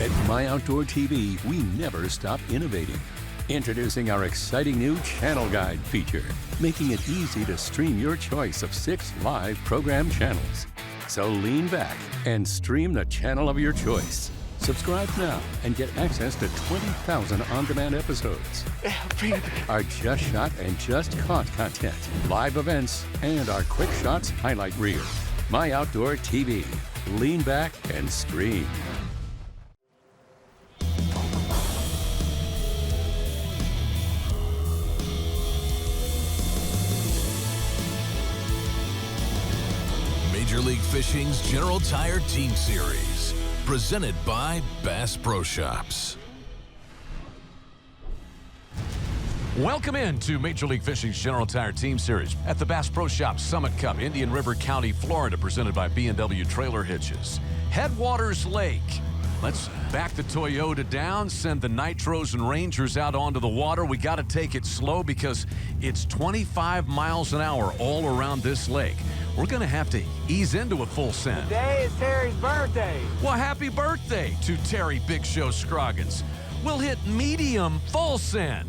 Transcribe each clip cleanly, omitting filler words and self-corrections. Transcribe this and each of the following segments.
At My Outdoor TV, we never stop innovating. Introducing our exciting new Channel Guide feature, making it easy to stream your choice of 6 live program channels. So lean back and stream the channel of your choice. Subscribe now and get access to 20,000 on-demand episodes. Our Just Shot and Just Caught content, live events, and our Quick Shots highlight reel. My Outdoor TV. Lean back and stream. Major League Fishing's General Tire Team Series, presented by Bass Pro Shops. Welcome in to Major League Fishing's General Tire Team Series at the Bass Pro Shops Summit Cup, Indian River County, Florida, presented by B&W Trailer Hitches. Headwaters Lake. Let's back the Toyota down, send the Nitros and Rangers out onto the water. We got to take it slow because it's 25 miles an hour all around this lake. We're going to have to ease into a full send. Today is Terry's birthday. Well, happy birthday to Terry Big Show Scroggins. We'll hit medium full send.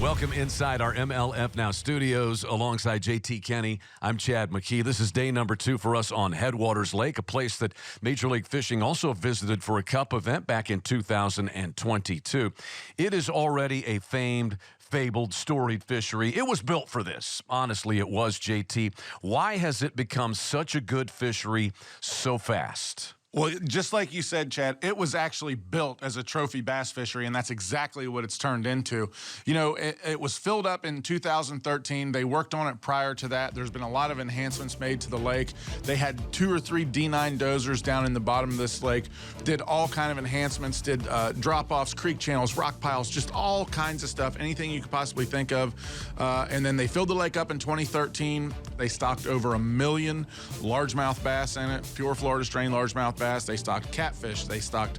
Welcome inside our MLF Now studios alongside JT Kenny. I'm Chad McKee. This is day number 2 for us on Headwaters Lake, a place that Major League Fishing also visited for a cup event back in 2022. It is already a famed, fabled, storied fishery. It was built for this. Honestly, it was, JT. Why has it become such a good fishery so fast? Well, just like you said, Chad, it was actually built as a trophy bass fishery, and that's exactly what it's turned into. You know, it was filled up in 2013. They worked on it prior to that. There's been a lot of enhancements made to the lake. They had 2 or 3 D9 dozers down in the bottom of this lake, did all kind of enhancements, did drop-offs, creek channels, rock piles, just all kinds of stuff, anything you could possibly think of. And then they filled the lake up in 2013. They stocked over 1 million largemouth bass in it, pure Florida strain largemouth bass. They stocked catfish. They stocked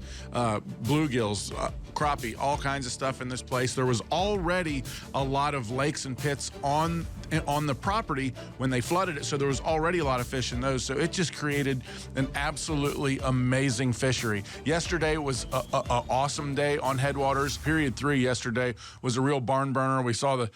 bluegills, crappie, all kinds of stuff in this place. There was already a lot of lakes and pits on the property when they flooded it, so there was already a lot of fish in those. So it just created an absolutely amazing fishery. Yesterday was an awesome day on Headwaters. Period 3 yesterday was a real barn burner. We saw the,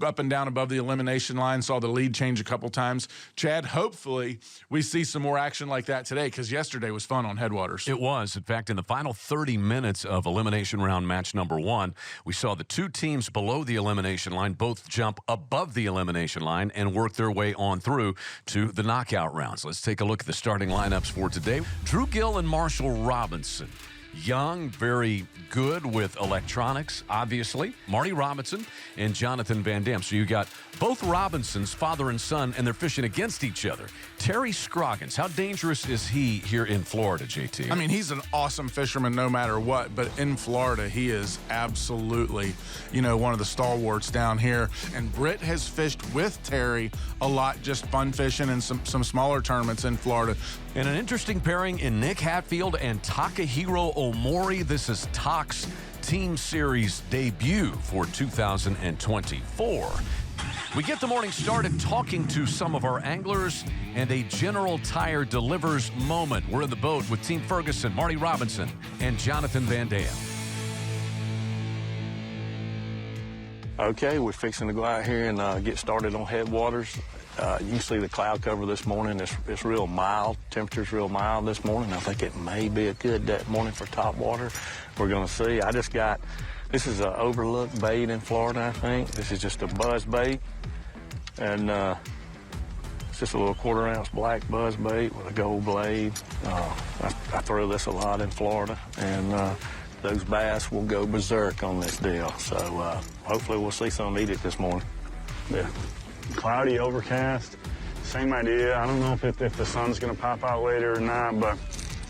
up and down above the elimination line, saw the lead change a couple times. Chad, hopefully we see some more action like that today, because yesterday was fun on Headwaters. It was. In fact, in the final 30 minutes of elimination round match number 1, we saw the 2 teams below the elimination line both jump above the elimination line and work their way on through to the knockout rounds. Let's take a look at the starting lineups for today. Drew Gill and Marshall Robinson. Young, very good with electronics, obviously. Marty Robinson and Jonathan Van Dam. So you got both Robinsons, father and son, and they're fishing against each other. Terry Scroggins, how dangerous is he here in Florida, JT? I mean, he's an awesome fisherman no matter what, but in Florida, he is absolutely, one of the stalwarts down here. And Britt has fished with Terry a lot, just fun fishing and some smaller tournaments in Florida. And an interesting pairing in Nick Hatfield and Takahiro Omori. This is Tak's Team Series debut for 2024. We get the morning started talking to some of our anglers and a General Tire delivers moment. We're in the boat with Team Ferguson, Marty Robinson, and Jonathan Van Dam. Okay, we're fixing to go out here and get started on Headwaters. You can see the cloud cover this morning. It's real mild. Temperature's real mild this morning. I think it may be a good morning for top water. We're going to see. This is an overlook bait in Florida, I think. This is just a buzz bait. And it's just a little 1/4 ounce black buzz bait with a gold blade. I throw this a lot in Florida. And those bass will go berserk on this deal. So hopefully we'll see some eat it this morning. Yeah. Cloudy, overcast, same idea. I don't know if the sun's going to pop out later or not, but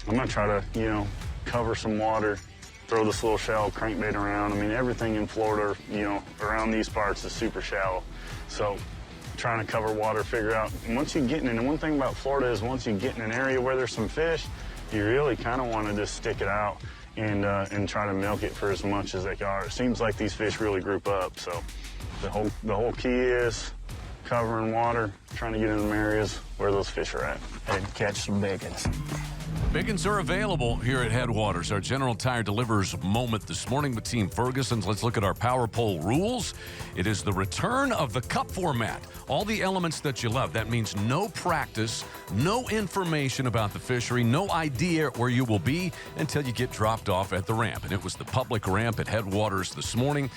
I'm going to try to, cover some water, throw this little shallow crankbait around. I mean, everything in Florida, around these parts is super shallow. So trying to cover water, figure out, once you get in, and one thing about Florida is once you get in an area where there's some fish, you really kind of want to just stick it out and try to milk it for as much as they are. It seems like these fish really group up, so the whole key is covering water, trying to get in them areas where those fish are at. And catch some big ones. Big uns are available here at Headwaters. Our General Tire delivers moment this morning with Team Ferguson's. Let's look at our Power Pole rules. It is the return of the cup format. All the elements that you love. That means no practice, no information about the fishery, no idea where you will be until you get dropped off at the ramp. And it was the public ramp at Headwaters this morning.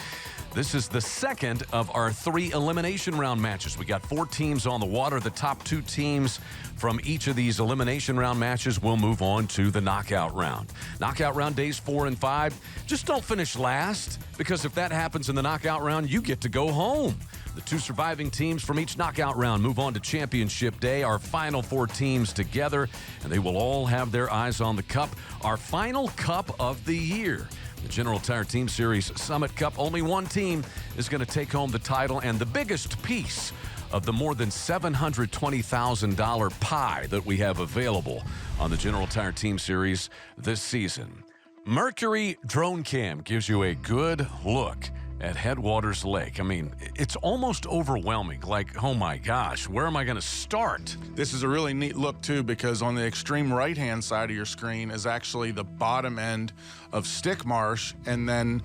This is the second of our 3 elimination round matches. We got 4 teams on the water. The top 2 teams from each of these elimination round matches will move on to the knockout round. Knockout round days 4 and 5. Just don't finish last, because if that happens in the knockout round, you get to go home. The 2 surviving teams from each knockout round move on to championship day, our final 4 teams together, and they will all have their eyes on the cup, our final cup of the year. The General Tire Team Series Summit Cup. Only one team is going to take home the title and the biggest piece of the more than $720,000 pie that we have available on the General Tire Team Series this season. Mercury Drone Cam gives you a good look at Headwaters Lake. I mean, it's almost overwhelming. Like, oh my gosh, where am I going to start? This is a really neat look, too, because on the extreme right-hand side of your screen is actually the bottom end of Stick Marsh, and then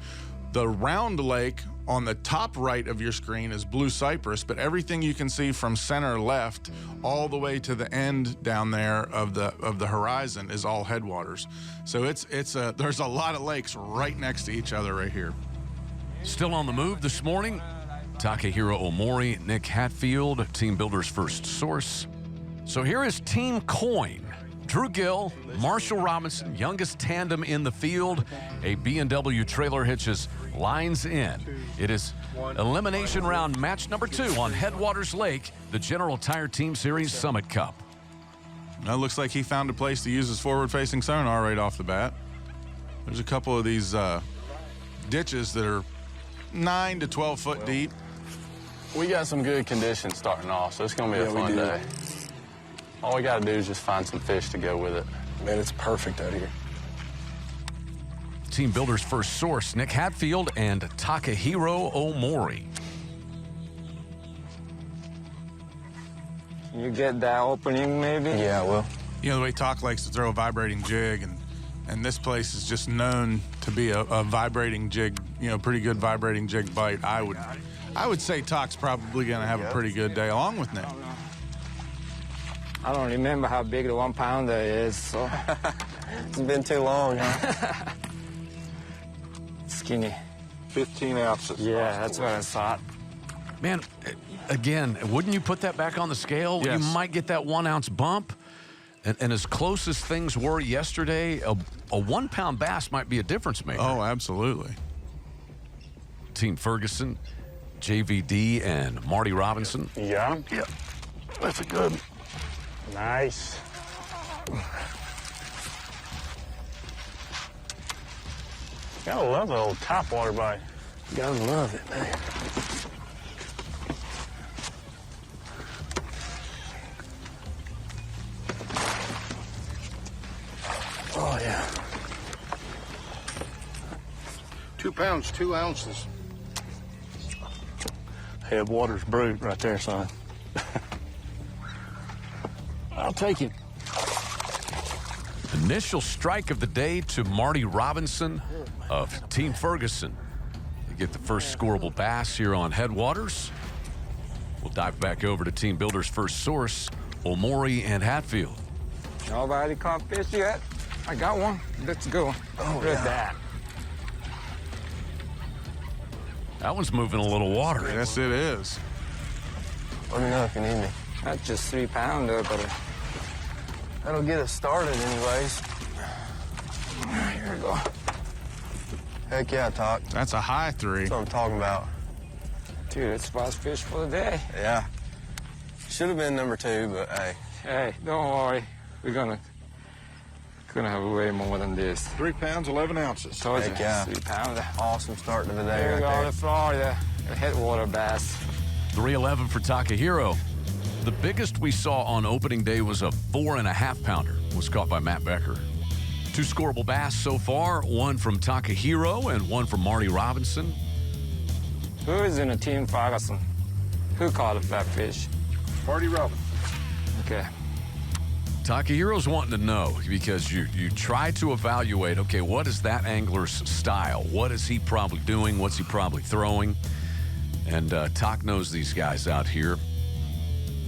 the round lake on the top right of your screen is Blue Cypress, but everything you can see from center left all the way to the end down there of the horizon is all Headwaters. So there's a lot of lakes right next to each other right here. Still on the move this morning, Takahiro Omori, Nick Hatfield, Team Builder's First Source. So here is Team Coin. Drew Gill, Marshall Robinson, youngest tandem in the field. A B&W trailer hitches lines in. It is elimination round match number 2 on Headwaters Lake, the General Tire Team Series Summit Cup. Now it looks like he found a place to use his forward-facing sonar right off the bat. There's a couple of these ditches that are 9 to 12 foot deep. We got some good conditions starting off, so it's going to be a fun day. All we got to do is just find some fish to go with it. Man, it's perfect out here. Team Builder's First Source, Nick Hatfield and Takahiro Omori. Can you get that opening, maybe? Yeah, well. You know, the way Talk likes to throw a vibrating jig, and this place is just known to be a vibrating jig, you know, pretty good vibrating jig bite. I would say Talk's probably going to have a pretty good day, along with Nick. I don't remember how big the 1 pounder is, so. It's been too long, huh? Skinny. 15 ounces. Yeah, that's what I thought. Man, again, wouldn't you put that back on the scale? Yes. You might get that 1 ounce bump. And as close as things were yesterday, a 1 pound bass might be a difference maker. Oh, absolutely. Team Ferguson, JVD, and Marty Robinson. Yeah. Yep. That's a good. Nice. Gotta love the old top water bite. Gotta love it, man. Oh, yeah. 2 pounds, 2 ounces. Headwaters brute right there, son. I'll take it. Initial strike of the day to Marty Robinson of Team Ferguson. You get the first scoreable bass here on Headwaters. We'll dive back over to Team Builder's First Source, Omori and Hatfield. Nobody caught fish yet? I got one. Let's go. Oh, Look at yeah. that. That one's moving a little water. Yes, it is. Let me know if you need me. That's just 3 pounder, but That'll get us started anyways. here we go. Heck yeah, Talk. That's a high 3. That's what I'm talking about. Dude, it's first fish for the day. Yeah. Should have been number 2, but hey. Hey, don't worry. We're gonna have way more than this. 3 pounds, 11 ounces. Told you, Heck yeah. 3 pounder. Awesome start to the day Here we right go, there. the Florida, the headwater bass. 311 for Takahiro. The biggest we saw on opening day was a 4.5 pounder. Was caught by Matt Becker. 2 scoreable bass so far, 1 from Takahiro and 1 from Marty Robinson. Who is in the Team Ferguson? Who caught that fish? Marty Robinson. Okay. Takehiro's wanting to know because you try to evaluate, okay, what is that angler's style? What is he probably doing? What's he probably throwing? And Tak knows these guys out here.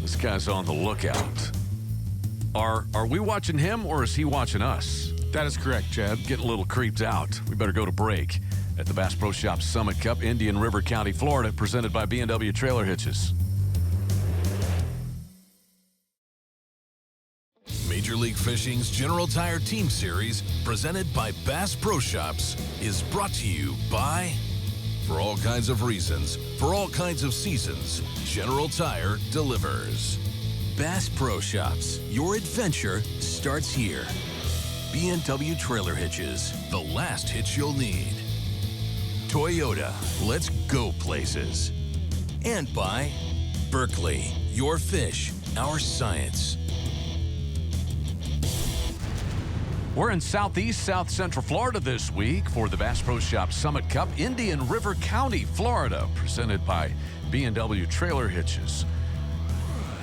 This guy's on the lookout. Are we watching him or is he watching us? That is correct, Chad. Getting a little creeped out. We better go to break at the Bass Pro Shops Summit Cup, Indian River County, Florida, presented by B&W Trailer Hitches. Major League Fishing's General Tire Team Series, presented by Bass Pro Shops, is brought to you by, for all kinds of reasons, for all kinds of seasons, General Tire delivers. Bass Pro Shops, your adventure starts here. B&W Trailer Hitches, The last hitch you'll need. Toyota, let's go places. And by Berkeley, your fish, our science. We're in southeast, south central Florida this week for the Bass Pro Shops Summit Cup, Indian River County, Florida, presented by B&W Trailer Hitches.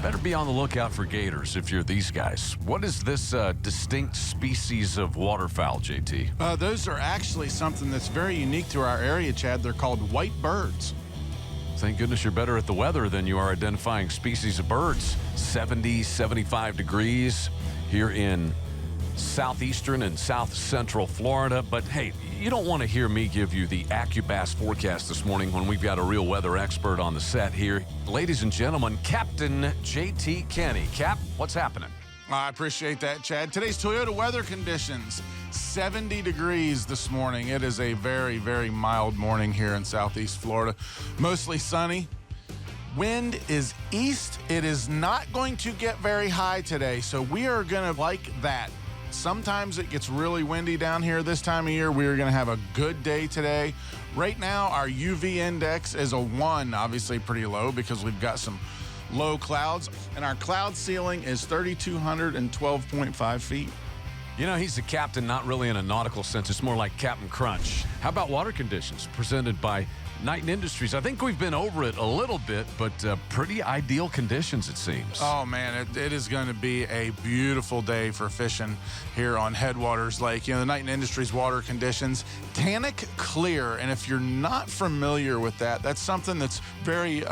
Better be on the lookout for gators if you're these guys. What is this distinct species of waterfowl, JT? Those are actually something that's very unique to our area, Chad. They're called white birds. Thank goodness you're better at the weather than you are identifying species of birds. 70, 75 degrees here in southeastern and south central Florida. But hey, you don't want to hear me give you the AccuBass forecast this morning when we've got a real weather expert on the set here. Ladies and gentlemen, Captain JT Kenny. Cap, what's happening? I appreciate that, Chad. Today's Toyota weather conditions, 70 degrees this morning. It is a very, very mild morning here in southeast Florida. Mostly sunny. Wind is east. It is not going to get very high today, so we are going to like that. Sometimes it gets really windy down here this time of year. We're going to have a good day today. Right now, our UV index is a 1, obviously pretty low because we've got some low clouds, and our cloud ceiling is 3,212.5 feet. You know, he's the captain, not really in a nautical sense. It's more like Captain Crunch. How about water conditions presented by Knight Industries? I think we've been over it a little bit, but pretty ideal conditions, it seems. Oh, man, it is going to be a beautiful day for fishing here on Headwaters Lake. You know, the Knight Industries water conditions, tannic clear. And if you're not familiar with that, that's something that's very,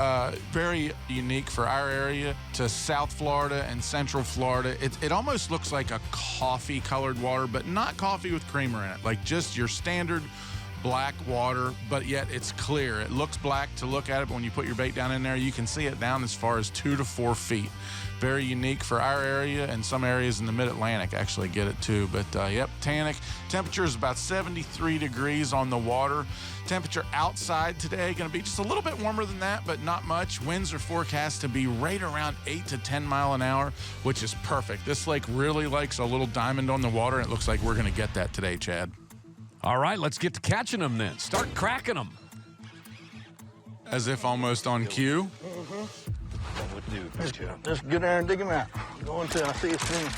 very unique for our area to South Florida and Central Florida. It almost looks like a coffee-colored water, but not coffee with creamer in it, like just your standard black water, but yet it's clear. It looks black to look at it, but when you put your bait down in there, you can see it down as far as 2 to 4 feet. Very unique for our area, and some areas in the mid-Atlantic actually get it too. But yep, tannic. Temperature is about 73 degrees on the water. Temperature outside today going to be just a little bit warmer than that, but not much. Winds are forecast to be right around 8 to 10 mile an hour, which is perfect. This lake really likes a little diamond on the water, and it looks like we're going to get that today, Chad. All right, let's get to catching them then. Start cracking them. As if almost on cue. Just get there and dig him out. Go until I see his fin.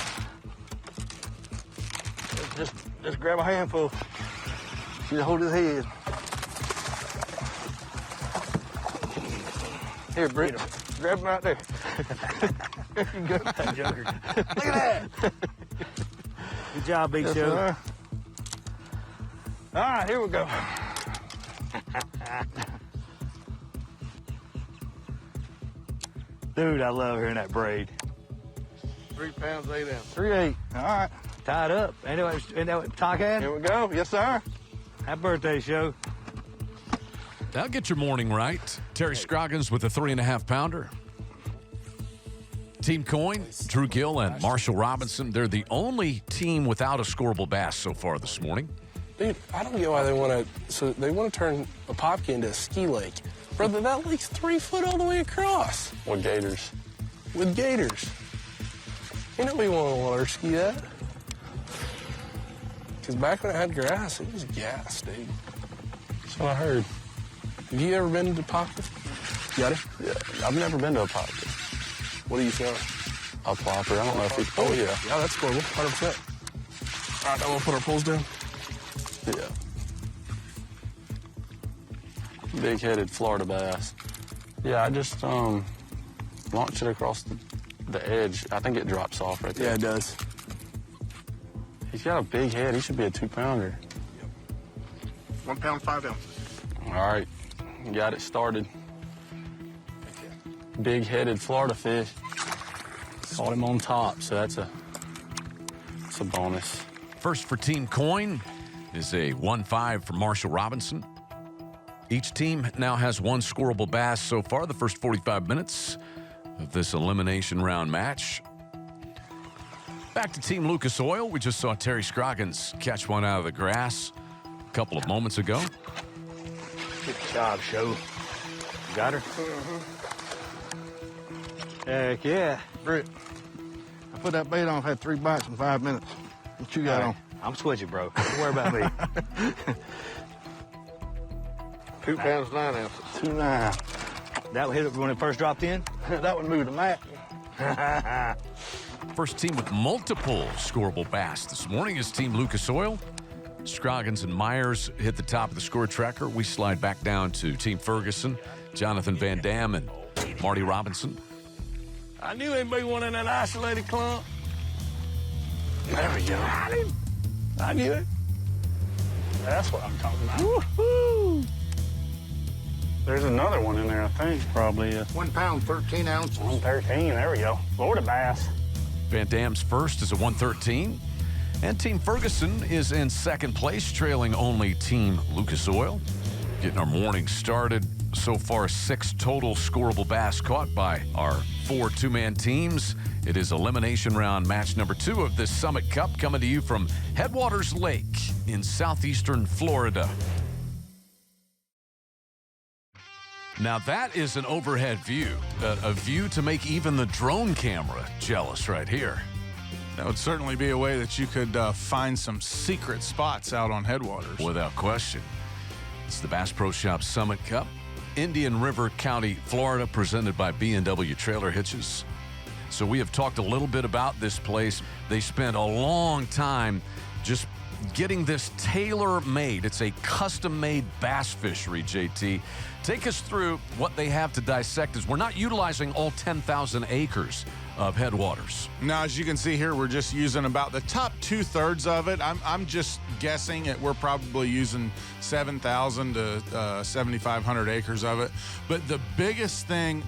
Just grab a handful. Just hold his head. Here, Britt. Grab him right there. There you go. That joker. Look at that. Good job, Big Show. All right, here we go. Dude, I love hearing that braid. 3 pounds, 8 ounces. 3/8. All right. Tied up. Ain't that what Tak had? Here we go. Yes, sir. Happy birthday, Show. That'll get your morning right. Terry Scroggins with a 3.5 pounder. Team Coyne, Drew Gill, and Marshall Robinson. They're the only team without a scoreable bass so far this morning. Dude, I don't get why they want to turn a Popke into a ski lake. Brother, that lake's 3 foot all the way across. With gators. With gators. Ain't nobody want to water ski that. Because back when it had grass, it was gas, dude. That's what I heard. Have you ever been to Popke? Got it? Yeah. I've never been to a Popke. What do you feel? A plopper. I don't know if it's... Oh, yeah. Yeah, that's scoreable. 100%. All right, now we'll put our poles down. Yeah. Big-headed Florida bass. Yeah, I just launched it across the the edge, I think it drops off right there. Yeah, it does. He's got a big head. He should be a 2-pounder. 1 pound, 5 ounces. All right, got it started. Big-headed Florida fish. Caught him on top, so that's a bonus. First for Team Coin is a 1-5 for Marshall Robinson. Each team now has one scoreable bass so far, the first 45 minutes of this elimination round match. Back to Team Lucas Oil. We just saw Terry Scroggins catch one out of the grass a couple of moments ago. Good job, Show. Got her? Heck yeah. Britt, I put that bait on, had 3 bites in 5 minutes. What you got on? I'm switching, bro. Don't worry about me. 2 pounds, 9 ounces. 2.9. That one hit it when it first dropped in? That one moved the mat. First team with multiple scoreable bass this morning is Team Lucas Oil. Scroggins and Myers hit the top of the score tracker. We slide back down to Team Ferguson, Jonathan Van Dam, and Marty Robinson. I knew there'd be one in that isolated clump. There we go. I knew it. That's what I'm talking about. Woo-hoo! There's another one in there, I think. Probably 1 pound, 13 ounces. 113. There we go. Florida bass. Van Dam's first is a 113. And Team Ferguson is in second place, trailing only Team Lucas Oil. Getting our morning started. So far, 6 total scoreable bass caught by our 4 two-man teams. It is elimination round match number 2 of this Summit Cup, coming to you from Headwaters Lake in southeastern Florida. Now that is an overhead view, a view to make even the drone camera jealous right here. That would certainly be a way that you could find some secret spots out on Headwaters. Without question. It's the Bass Pro Shops Summit Cup, Indian River County, Florida, presented by B&W Trailer Hitches. So we have talked a little bit about this place. They spent a long time just getting this tailor-made. It's a custom-made bass fishery, JT. Take us through what they have to dissect, as we're not utilizing all 10,000 acres of Headwaters. Now, as you can see here, we're just using about the top 2/3 of it. I'm just guessing we're probably using 7,000 to 7,500 acres of it. But the biggest thing,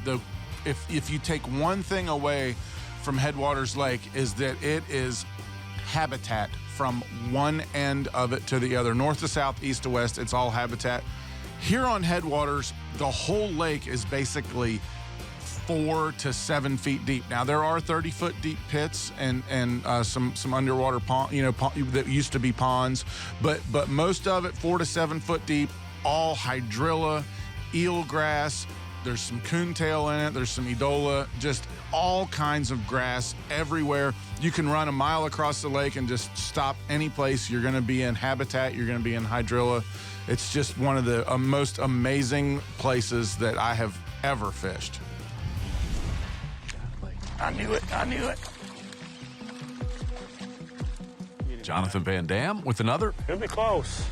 if you take one thing away from Headwaters Lake, is that it is habitat from one end of it to the other. North to south, east to west, it's all habitat. Here on Headwaters, the whole lake is basically 4 to 7 feet deep. Now, there are 30-foot deep pits and some underwater pond, that used to be ponds, but most of it 4 to 7 foot deep, all hydrilla, eelgrass. There's some coontail in it. There's some edola, just all kinds of grass everywhere. You can run a mile across the lake and just stop any place. You're going to be in habitat. You're going to be in hydrilla. It's just one of the most amazing places that I have ever fished. I knew it. I knew it. Jonathan Van Dam with another. Could be close.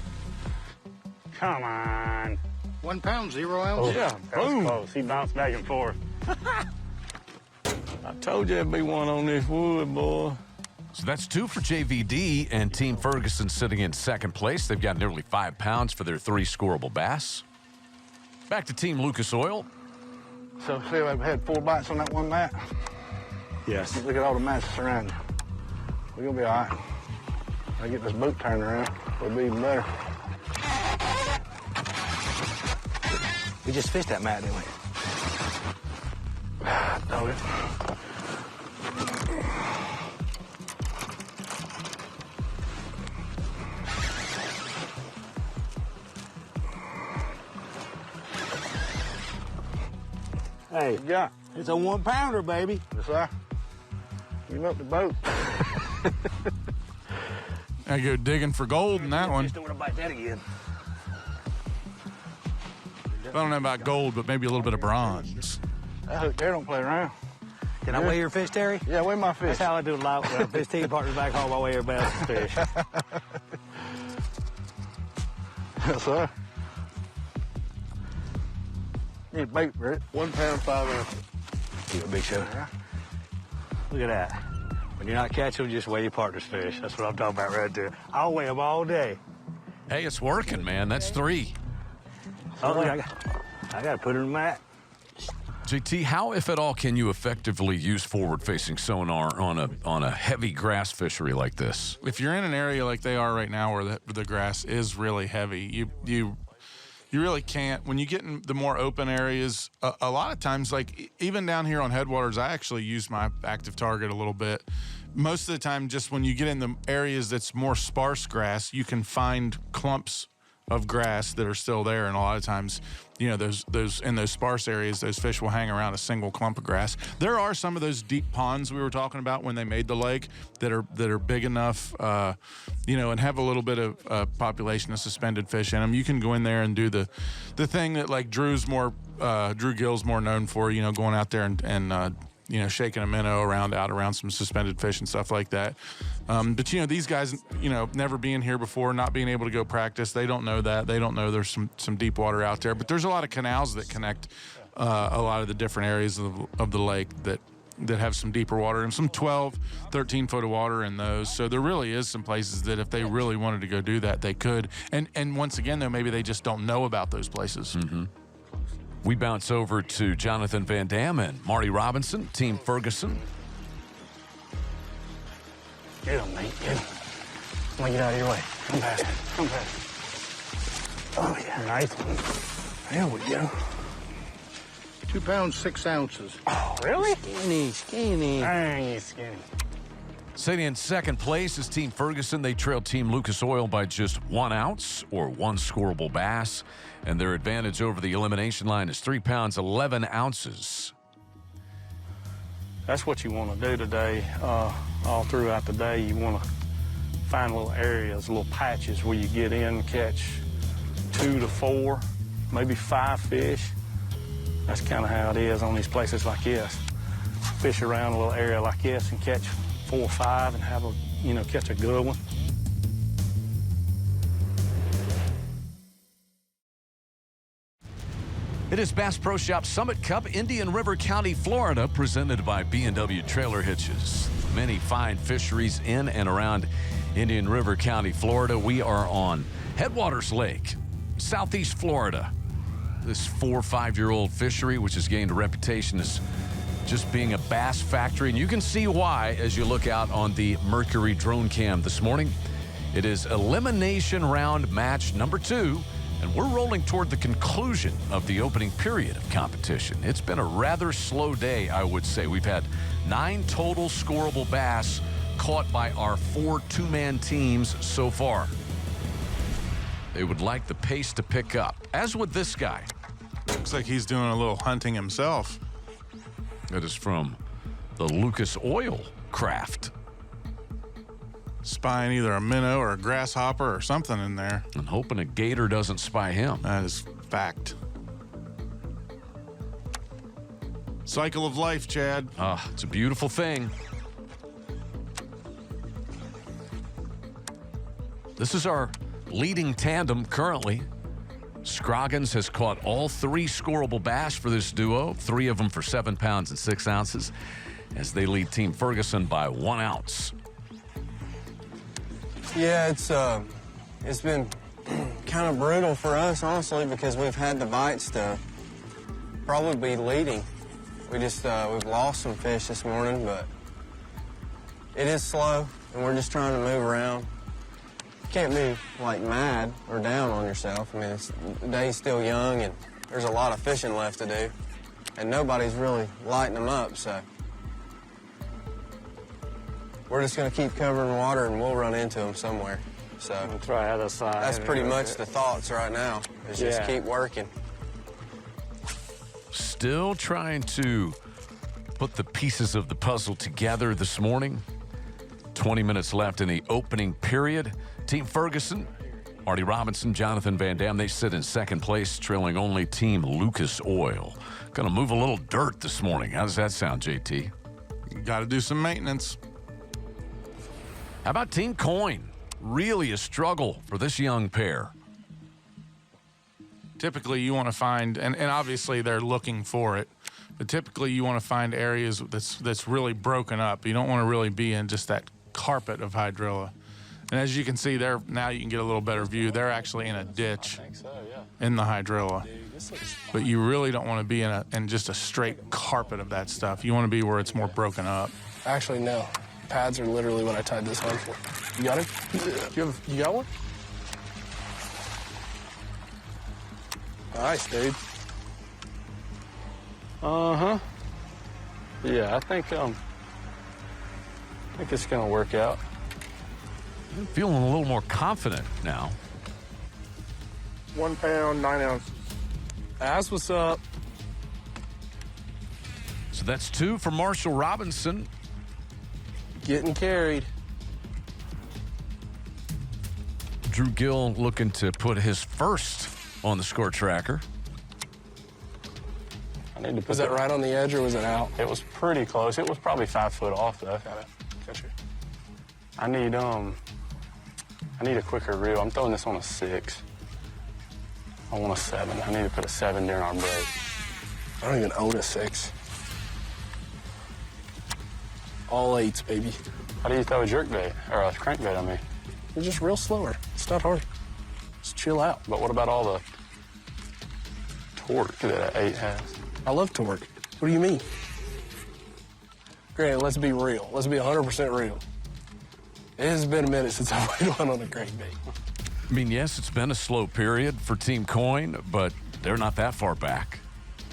Come on. 1 pound, 0 ounces. Yeah, boom. Close. He bounced back and forth. I told you there'd be one on this wood, boy. So that's 2 for JVD, and Team Ferguson sitting in second place. They've got nearly 5 pounds for their 3 scoreable bass. Back to Team Lucas Oil. So, see, I've had 4 bites on that one mat. Yes. Look at all the mats around you. We're going to be all right. I get this boat turned around, it'll be even better. We just fished that mat, didn't we? Dog it. Hey, Yeah. it's a 1 pounder, baby. Yes, sir. You up the boat. I go digging for gold in that one. Just don't want to bite that again. I don't know about gold, but maybe a little bit of bronze. That hook there don't play around. Can I weigh your fish, Terry? Yeah, weigh my fish. That's how I do it a lot when I fish team partners back home. I weigh everybody else's fish. Yes, sir. Need bait, Britt. 1 pound, 5 ounces. You a big show. Yeah. Look at that. When you're not catching them, just weigh your partner's fish. That's what I'm talking about right there. I'll weigh them all day. Hey, it's working, man. That's 3. Oh, look, I got to put it in the mat. JT, how, if at all, can you effectively use forward-facing sonar on a heavy grass fishery like this? If you're in an area like they are right now where the grass is really heavy, you really can't. When you get in the more open areas, a lot of times, like even down here on headwaters, I actually use my active target a little bit. Most of the time, just when you get in the areas that's more sparse grass, you can find clumps of grass that are still there, and a lot of times, you know, those in those sparse areas, those fish will hang around a single clump of grass. There are some of those deep ponds we were talking about when they made the lake that are big enough, you know, and have a little bit of population of suspended fish in them. You can go in there and do the thing that like Drew Gill's more known for, you know, going out there and you know, shaking a minnow out around some suspended fish and stuff like that. But, you know, these guys, you know, never being here before, not being able to go practice, they don't know that. They don't know there's some deep water out there. But there's a lot of canals that connect a lot of the different areas of the lake that have some deeper water and some 12, 13 foot of water in those. So there really is some places that if they really wanted to go do that, they could. And once again, though, maybe they just don't know about those places. Mm-hmm. We bounce over to Jonathan Van Dam and Marty Robinson, Team Ferguson. Get him, mate. Get him. I'm gonna get out of your way. Come past. Come past. Oh, yeah. Nice one. There we go. 2 pounds, 6 ounces. Oh, really? Skinny. Dang, he's skinny. Sitting in second place is Team Ferguson. They trailed Team Lucas Oil by just 1 ounce or 1 scoreable bass. And their advantage over the elimination line is 3 pounds, 11 ounces. That's what you want to do today. All throughout the day, you want to find little areas, little patches where you get in, catch 2 to 4, maybe 5 fish. That's kind of how it is on these places like this. Fish around a little area like this and catch 4 or 5 and have catch a good one. It is Bass Pro Shop Summit Cup, Indian River County, Florida, presented by B&W Trailer Hitches. Many fine fisheries in and around Indian River County, Florida. We are on Headwaters Lake, Southeast Florida. This 4 or 5-year-old fishery, which has gained a reputation as just being a bass factory. And you can see why as you look out on the Mercury drone cam this morning. It is elimination round match number 2. And we're rolling toward the conclusion of the opening period of competition. It's been a rather slow day, I would say. We've had 9 total scoreable bass caught by our 4 two-man teams so far. They would like the pace to pick up, as would this guy. Looks like he's doing a little hunting himself. That is from the Lucas Oil craft. Spying either a minnow or a grasshopper or something in there. And hoping a gator doesn't spy him. That is fact. Cycle of life, Chad. It's a beautiful thing. This is our leading tandem currently. Scroggins has caught all 3 scoreable bass for this duo, 3 of them for 7 pounds and 6 ounces, as they lead Team Ferguson by 1 ounce. Yeah, it's been kind of brutal for us, honestly, because we've had the bites to probably be leading. We've lost some fish this morning, but it is slow, and we're just trying to move around. You can't be, like, mad or down on yourself. I mean, the day's still young, and there's a lot of fishing left to do, and nobody's really lighting them up, so we're just going to keep covering water, and we'll run into them somewhere. So We'll try other side. that's pretty much the thoughts right now, is just keep working. Still trying to put the pieces of the puzzle together this morning. 20 minutes left in the opening period. Team Ferguson, Marty Robinson, Jonathan Van Dam, they sit in second place, trailing only Team Lucas Oil. Gonna move a little dirt this morning. How does that sound, JT? You got to do some maintenance. How about Team Coin? Really a struggle for this young pair. Typically, you want to find, and obviously they're looking for it, But typically you want to find areas that's really broken up. You don't want to really be in just that carpet of hydrilla. And as you can see there, now you can get a little better view. They're actually in a ditch in the hydrilla. But you really don't want to be in just a straight carpet of that stuff. You want to be where it's more broken up. Actually, no. Pads are literally what I tied this on for. You got it? You got one? Nice, dude. Uh-huh. Yeah, I think it's gonna work out. I'm feeling a little more confident now. 1 pound, 9 ounces. That's what's up. So that's 2 for Marshall Robinson. Getting carried. Drew Gill looking to put his first on the score tracker. I need to put Was that right on the edge or was it out? It was pretty close. It was probably 5 foot off though. Got it. Gotcha. I need a quicker reel. I'm throwing this on a 6. I want a 7. I need to put a 7 during our break. I don't even own a 6. All 8s, baby. How do you throw a jerk bait or a crankbait? I mean, You're just real slower. It's not hard. Just chill out. but what about all the torque that an 8 has? I love torque. What do you mean? Granted, let's be real. Let's be 100% real. It has been a minute since I weighed one on a crankbait. I mean, yes, it's been a slow period for Team Coin, but they're not that far back.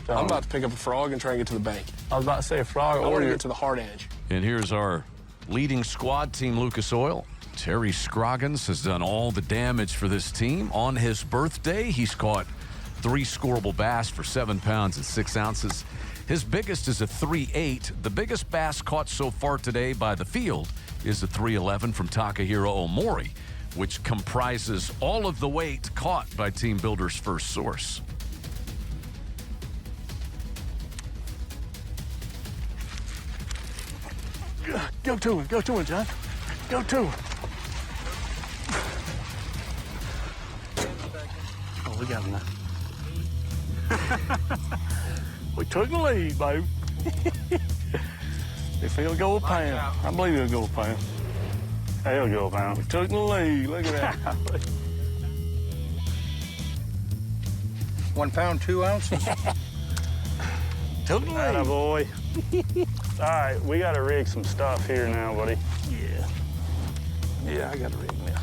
I'm about to pick up a frog and try and get to the bank. I was about to say a frog I or want to your get to the hard edge. And here's our leading squad, Team Lucas Oil. Terry Scroggins has done all the damage for this team. On his birthday, he's caught 3 scoreable bass for 7 pounds and 6 ounces. His biggest is a 3.8. The biggest bass caught so far today by the field is a 3.11 from Takahiro Omori, which comprises all of the weight caught by Team Builder's First Source. Go to him, John. Go to him. Oh, we got him now. We took the lead, babe. If he'll go a pound, I believe he'll go a pound. He'll go a pound. We took the lead. Look at that. 1 pound, 2 ounces. Took the lead. Boy. All right, we got to rig some stuff here now, buddy. Yeah, I got to rig him.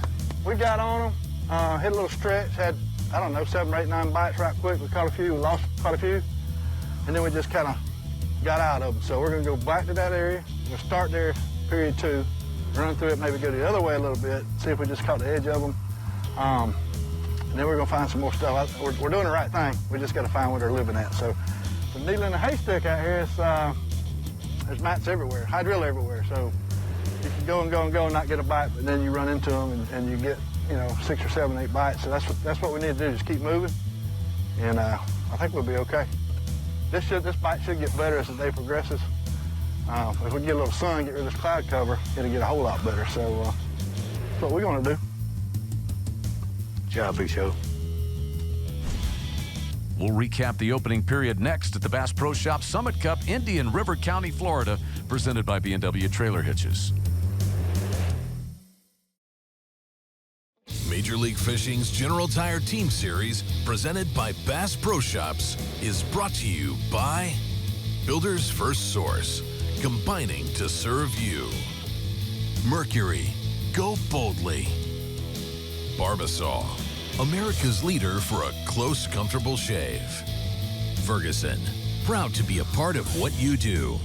We got on them, hit a little stretch, had, I don't know, 7 or 8, 9 bites right quick. We caught a few, we lost quite a few, and then we just kind of got out of them. So we're going to go back to that area. We'll start there, period 2, run through it, maybe go the other way a little bit, see if we just caught the edge of them. And then we're going to find some more stuff. We're doing the right thing. We just got to find where they're living at. So the needle in the haystack out here is, there's mats everywhere, hydrilla everywhere. So you can go and go and go and not get a bite, but then you run into them and you get, 6 or 7, 8 bites. So that's what we need to do, just keep moving. And I think we'll be okay. This bite should get better as the day progresses. If we get a little sun, get rid of this cloud cover, it'll get a whole lot better. So that's what we're gonna do. Good job, Big Show. We'll recap the opening period next at the Bass Pro Shop Summit Cup, Indian River County, Florida, presented by B&W Trailer Hitches. Major League Fishing's General Tire Team Series, presented by Bass Pro Shops, is brought to you by Builder's First Source, combining to serve you. Mercury, go boldly. Barbasol, America's leader for a close, comfortable shave. Ferguson, proud to be a part of what you do.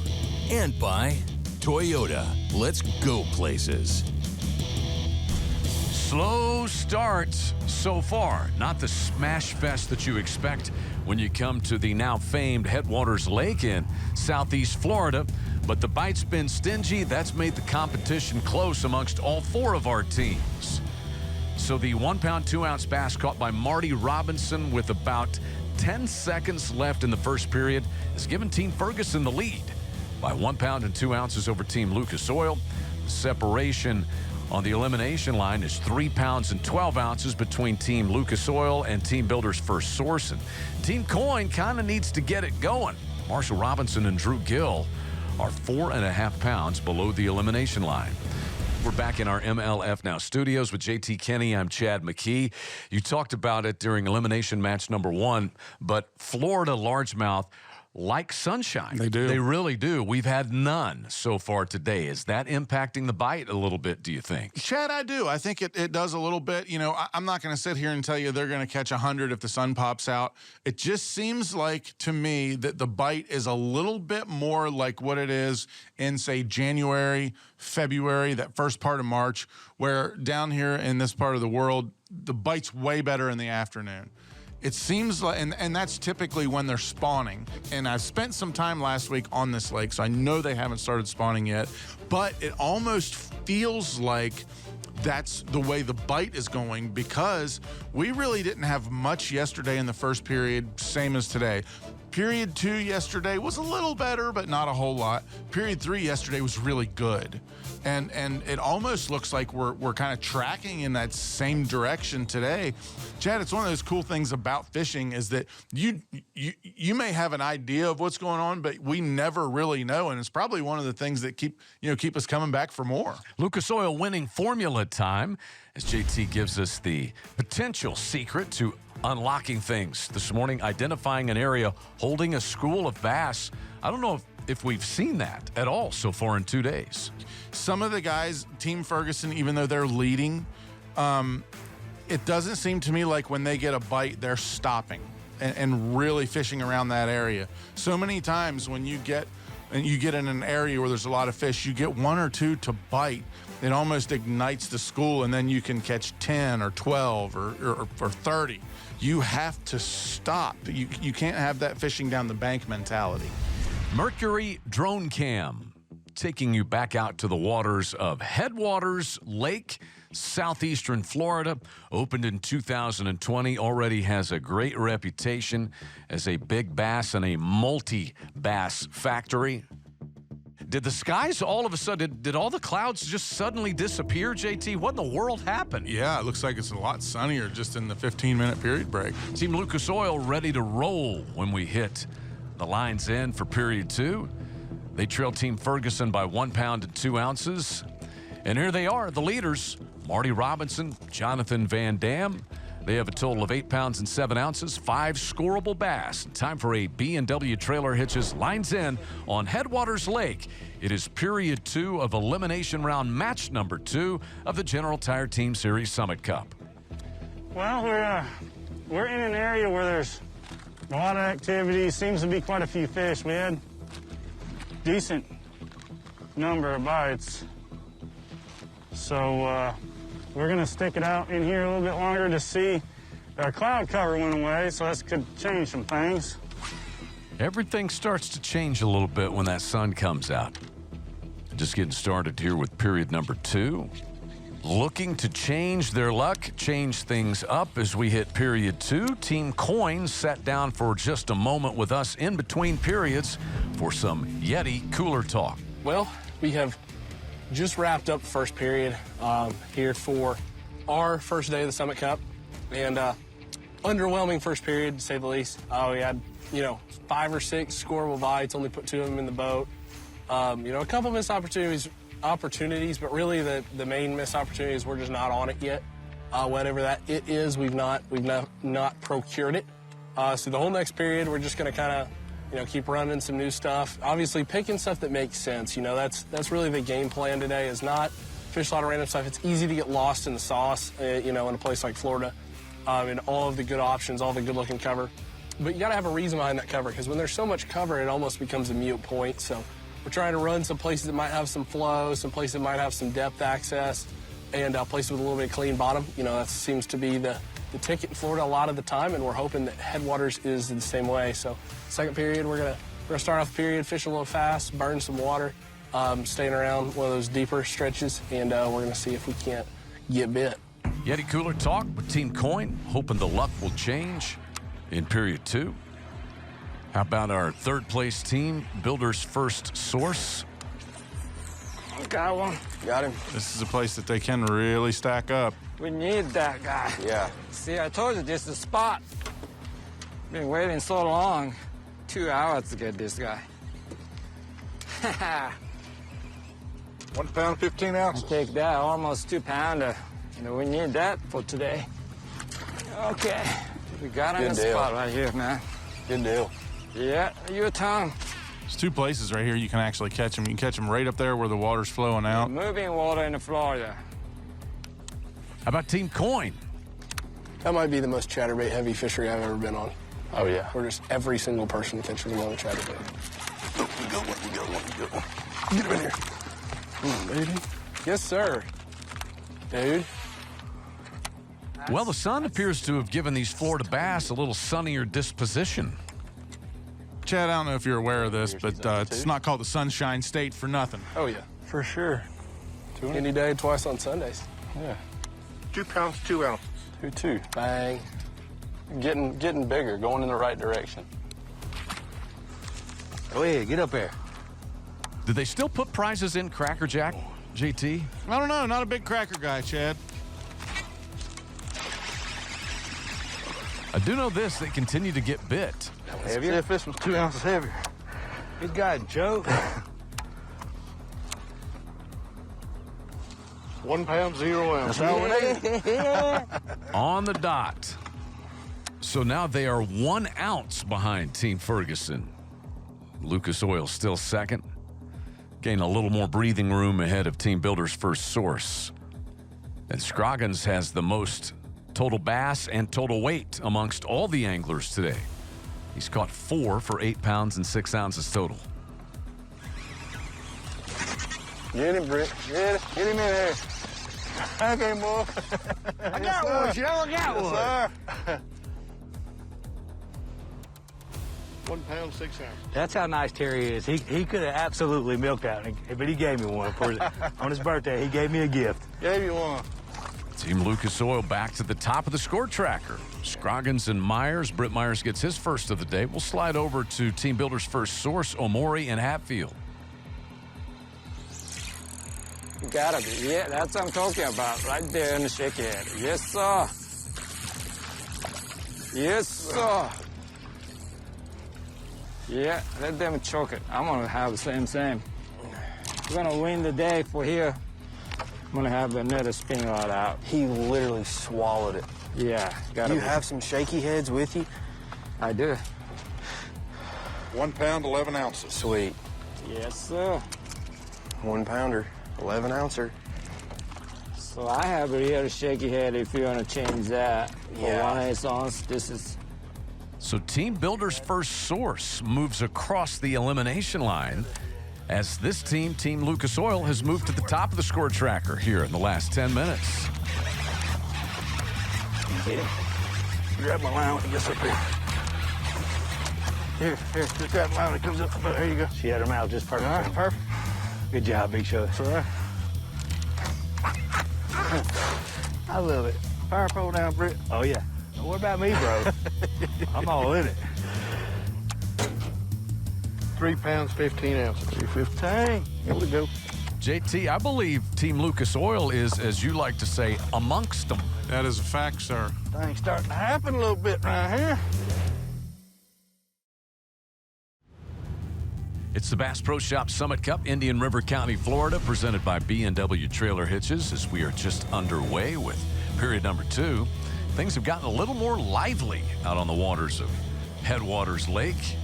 And by Toyota, let's go places. Slow start so far. Not the smash fest that you expect when you come to the now famed Headwaters Lake in southeast Florida. But the bite's been stingy. That's made the competition close amongst all 4 of our teams. So the 1 pound, 2 ounce bass caught by Marty Robinson with about 10 seconds left in the first period has given Team Ferguson the lead by 1 pound and 2 ounces over Team Lucas Oil. The separation on the elimination line is 3 pounds and 12 ounces between Team Lucas Oil and Team Builder's First Source. And Team Coin kind of needs to get it going. Marshall Robinson and Drew Gill are 4.5 pounds below the elimination line. We're back in our MLF Now studios with JT Kenny. I'm Chad McKee. You talked about it during elimination match number 1, but Florida largemouth like sunshine. They do. They really do. We've had none so far today. Is that impacting the bite a little bit, do you think? Chad, I do. I think it does a little bit. You know, I'm not going to sit here and tell you they're going to catch 100 if the sun pops out. It just seems like to me that the bite is a little bit more like what it is in, say, January, February, that first part of March, where down here in this part of the world, the bite's way better in the afternoon. It seems like, and that's typically when they're spawning. And I've spent some time last week on this lake, so I know they haven't started spawning yet. But it almost feels like that's the way the bite is going, because we really didn't have much yesterday in the first period, same as today. Period 2 yesterday was a little better, but not a whole lot. Period 3 yesterday was really good. And it almost looks like we're kind of tracking in that same direction today. Chad, it's one of those cool things about fishing is that you may have an idea of what's going on, but we never really know. And it's probably one of the things that keep us coming back for more. Lucas Oil winning formula time as JT gives us the potential secret to unlocking things this morning, identifying an area holding a school of bass. I don't know if we've seen that at all so far in 2 days. Some of the guys, Team Ferguson, even though they're leading, it doesn't seem to me like when they get a bite, they're stopping and really fishing around that area. So many times when you get in an area where there's a lot of fish, you get 1 or 2 to bite. It almost ignites the school, and then you can catch 10 or 12 or 30. You have to stop. You can't have that fishing down the bank mentality. Mercury Drone Cam, taking you back out to the waters of Headwaters Lake, southeastern Florida. Opened in 2020, already has a great reputation as a big bass and a multi-bass factory. Did the skies all of a sudden, did all the clouds just suddenly disappear, JT? What in the world happened? Yeah, it looks like it's a lot sunnier just in the 15-minute period break. Team Lucas Oil ready to roll when we hit the line's end for period 2. They trail Team Ferguson by 1 pound and 2 ounces. And here they are, the leaders, Marty Robinson, Jonathan Van Dam. They have a total of 8 pounds and 7 ounces, 5 scoreable bass. Time for a B&W Trailer Hitches Lines In on Headwaters Lake. It is period 2 of elimination round match number 2 of the General Tire Team Series Summit Cup. Well, we're in an area where there's a lot of activity. Seems to be quite a few fish. We had decent number of bites. So we're gonna stick it out in here a little bit longer to see. Our cloud cover went away, so that could change some things. Everything starts to change a little bit when that sun comes out. Just getting started here with period number 2. Looking to change their luck, change things up as we hit period 2. Team Coin sat down for just a moment with us in between periods for some Yeti cooler talk. Well, we have just wrapped up the first period here for our first day of the Summit Cup. And underwhelming first period, to say the least. We had, 5 or 6 scoreable bites, only put 2 of them in the boat. A couple missed opportunities, but really the main missed opportunities, we're just not on it yet. Whatever that it is, we've not procured it. So the whole next period, we're just going to kind of, keep running some new stuff. Obviously, picking stuff that makes sense. That's really the game plan today, is not fish a lot of random stuff. It's easy to get lost in the sauce, in a place like Florida, and all of the good options, all the good-looking cover. But you got to have a reason behind that cover, because when there's so much cover, it almost becomes a mute point. So we're trying to run some places that might have some flow, some places that might have some depth access, and places with a little bit of clean bottom. That seems to be the ticket in Florida a lot of the time, and we're hoping that Headwaters is the same way. So second period, we're gonna start off the period, fish a little fast, burn some water, staying around one of those deeper stretches, and we're gonna see if we can't get bit. Yeti cooler talk with Team Coin, hoping the luck will change in period 2. How about our third place team, Builder's First Source? Got one. Got him. This is a place that they can really stack up. We need that guy. Yeah. See, I told you this is the spot. Been waiting so long. 2 hours to get this guy. 1 pound, 15 ounces. Take that, almost 2 pounder. You know, we need that for today. Okay, we got him in the spot right here, man. Good deal. Yeah, your time. There's 2 places right here you can actually catch them. You can catch them right up there where the water's flowing out. Moving water in Florida. How about Team Coin? That might be the most chatterbait heavy fishery I've ever been on. Oh, yeah. Where just every single person catches them on a chatterbait. Get him in here. Come on, baby. Yes, sir. Dude. Well, the sun appears to have given these Florida bass a little sunnier disposition. Chad, I don't know if you're aware of this, but it's not called the Sunshine State for nothing. Oh, yeah. For sure. Any day, twice on Sundays. Yeah. 2 pounds, 2 ounces. 2. Bang. Getting bigger, going in the right direction. Go ahead, get up there. Did they still put prizes in Cracker Jack, JT? I don't know. Not a big cracker guy, Chad. I do know this, they continue to get bit. See if this was 2 ounces heavier. Good guy, Joe. 1 pound, 0 ounces. That's all we need. On the dot. So now they are 1 ounce behind Team Ferguson. Lucas Oil still second. Gain a little more breathing room ahead of Team Builder's First Source. And Scroggins has the most total bass and total weight amongst all the anglers today. He's caught 4 for 8 pounds and 6 ounces total. Get him, Britt. Get him in there. Okay, boy. I got one, Joe. I got one. Sir. 1 pound, 6 ounces. That's how nice Terry is. He could have absolutely milked out, but he gave me one for on his birthday. He gave me a gift. Gave you one. Team Lucas Oil back to the top of the score tracker. Scroggins and Myers. Britt Myers gets his first of the day. We'll slide over to Team Builder's First Source, Omori and Hatfield. You gotta be. Yeah, that's what I'm talking about. Right there in the shaky head. Yes, sir. Yes, sir. Yeah, let them choke it. I'm gonna have the same. We're gonna win the day for here. I'm gonna have another spin rod out. He literally swallowed it. Yeah, gotta Do you be. have some shaky heads with you? I do. 1 pound, 11 ounces. Sweet. Yes, sir. 1 pounder, 11 ouncer. So I have a real shaky head if you wanna change that. For 1/8 ounce, this is. So Team Builder's First Source moves across the elimination line as this team, Team Lucas Oil, has moved to the top of the score tracker here in the last 10 minutes. Get him. Grab my line when he gets up here. Here, just grab my line when it comes up. There you go. She had her mouth just perfect. All right, perfect. Good job, Big Show. That's all right. I love it. Fire pole down, Britt. Oh, yeah. What about me, bro? I'm all in it. 3 pounds, 15 ounces. 315. Here we go. JT, I believe Team Lucas Oil is, as you like to say, amongst them. That is a fact, sir. Things starting to happen a little bit right here. It's the Bass Pro Shop Summit Cup, Indian River County, Florida, presented by B&W Trailer Hitches, as we are just underway with period number 2. Things have gotten a little more lively out on the waters of Headwaters Lake.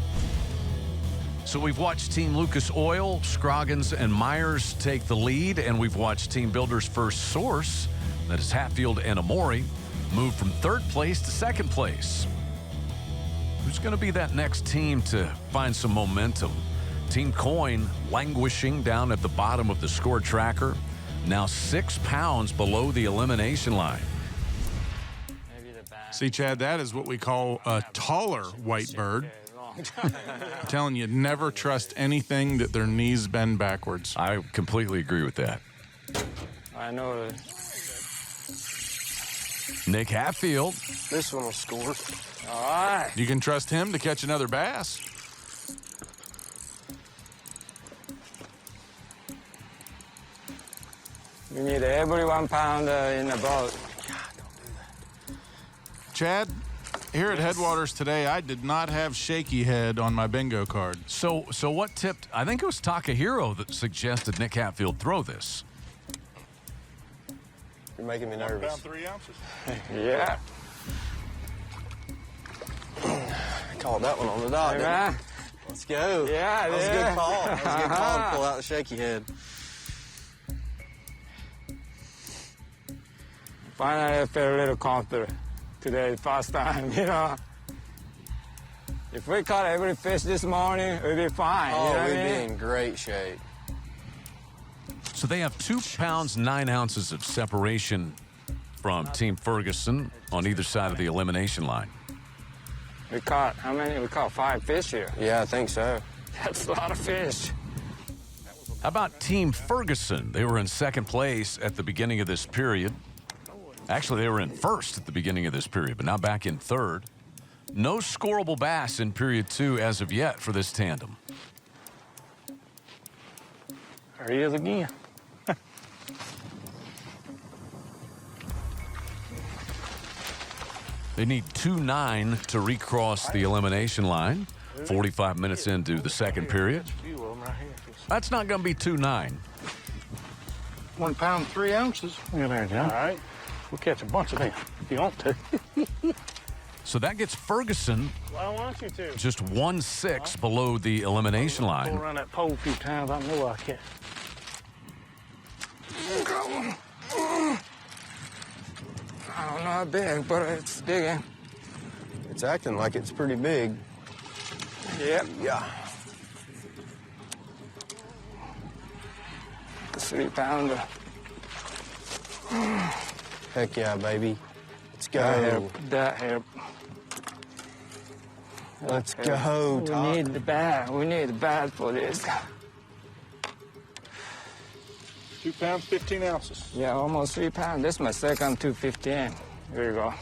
So we've watched Team Lucas Oil, Scroggins, and Myers take the lead, and we've watched Team Builder's First Source, that is Hatfield and Omori, move from 3rd place to 2nd place. Who's going to be that next team to find some momentum? Team Coin languishing down at the bottom of the score tracker, now 6 pounds below the elimination line. See, Chad, that is what we call a taller white bird. I'm telling you, never trust anything that their knees bend backwards. I completely agree with that. I know it. Nick Hatfield. This one will score. All right. You can trust him to catch another bass. We need every 1 pounder in the boat. Chad, Here at Headwaters today, I did not have shaky head on my bingo card. So what tipped? I think it was Takahiro that suggested Nick Hatfield throw this. You're making me nervous. 1 pound 3 ounces. Yeah. Called that one on the dot. Hey, Let's go. Yeah, that was a good call. That was a good call to pull out the shaky head. Finally, I feel a little confident today, first time, you know. If we caught every fish this morning, we'd be fine. Oh, you know we'd what I be mean? in great shape. So they have 2 pounds 9 ounces of separation from Team Ferguson on either side of the elimination line. We caught, how many? We caught 5 fish here. Yeah, I think so. That's a lot of fish. How about Team Ferguson? They were in second place at the beginning of this period. Actually, they were in first at the beginning of this period, but now back in third. No scoreable bass in period 2 as of yet for this tandem. There he is again. They need 2-9 to recross the elimination line. 45 minutes into the second period. That's not going to be 2-9. 1 pound 3 ounces. Yeah, there you go. All right. We'll catch a bunch of them if you want to. So that gets Ferguson Well, I want you to. just 1/6 below the elimination Go line. around that pole a few times. I know I can. I don't know how big, but it's big. It's acting like it's pretty big. Yep. Yeah. 3-pounder. Heck yeah, baby. Let's go. That help. Let's go, Todd. We need the bag. We need the bag for this. 2 pounds, 15 ounces. Yeah, almost 3 pounds. This is my second 215. Here you go.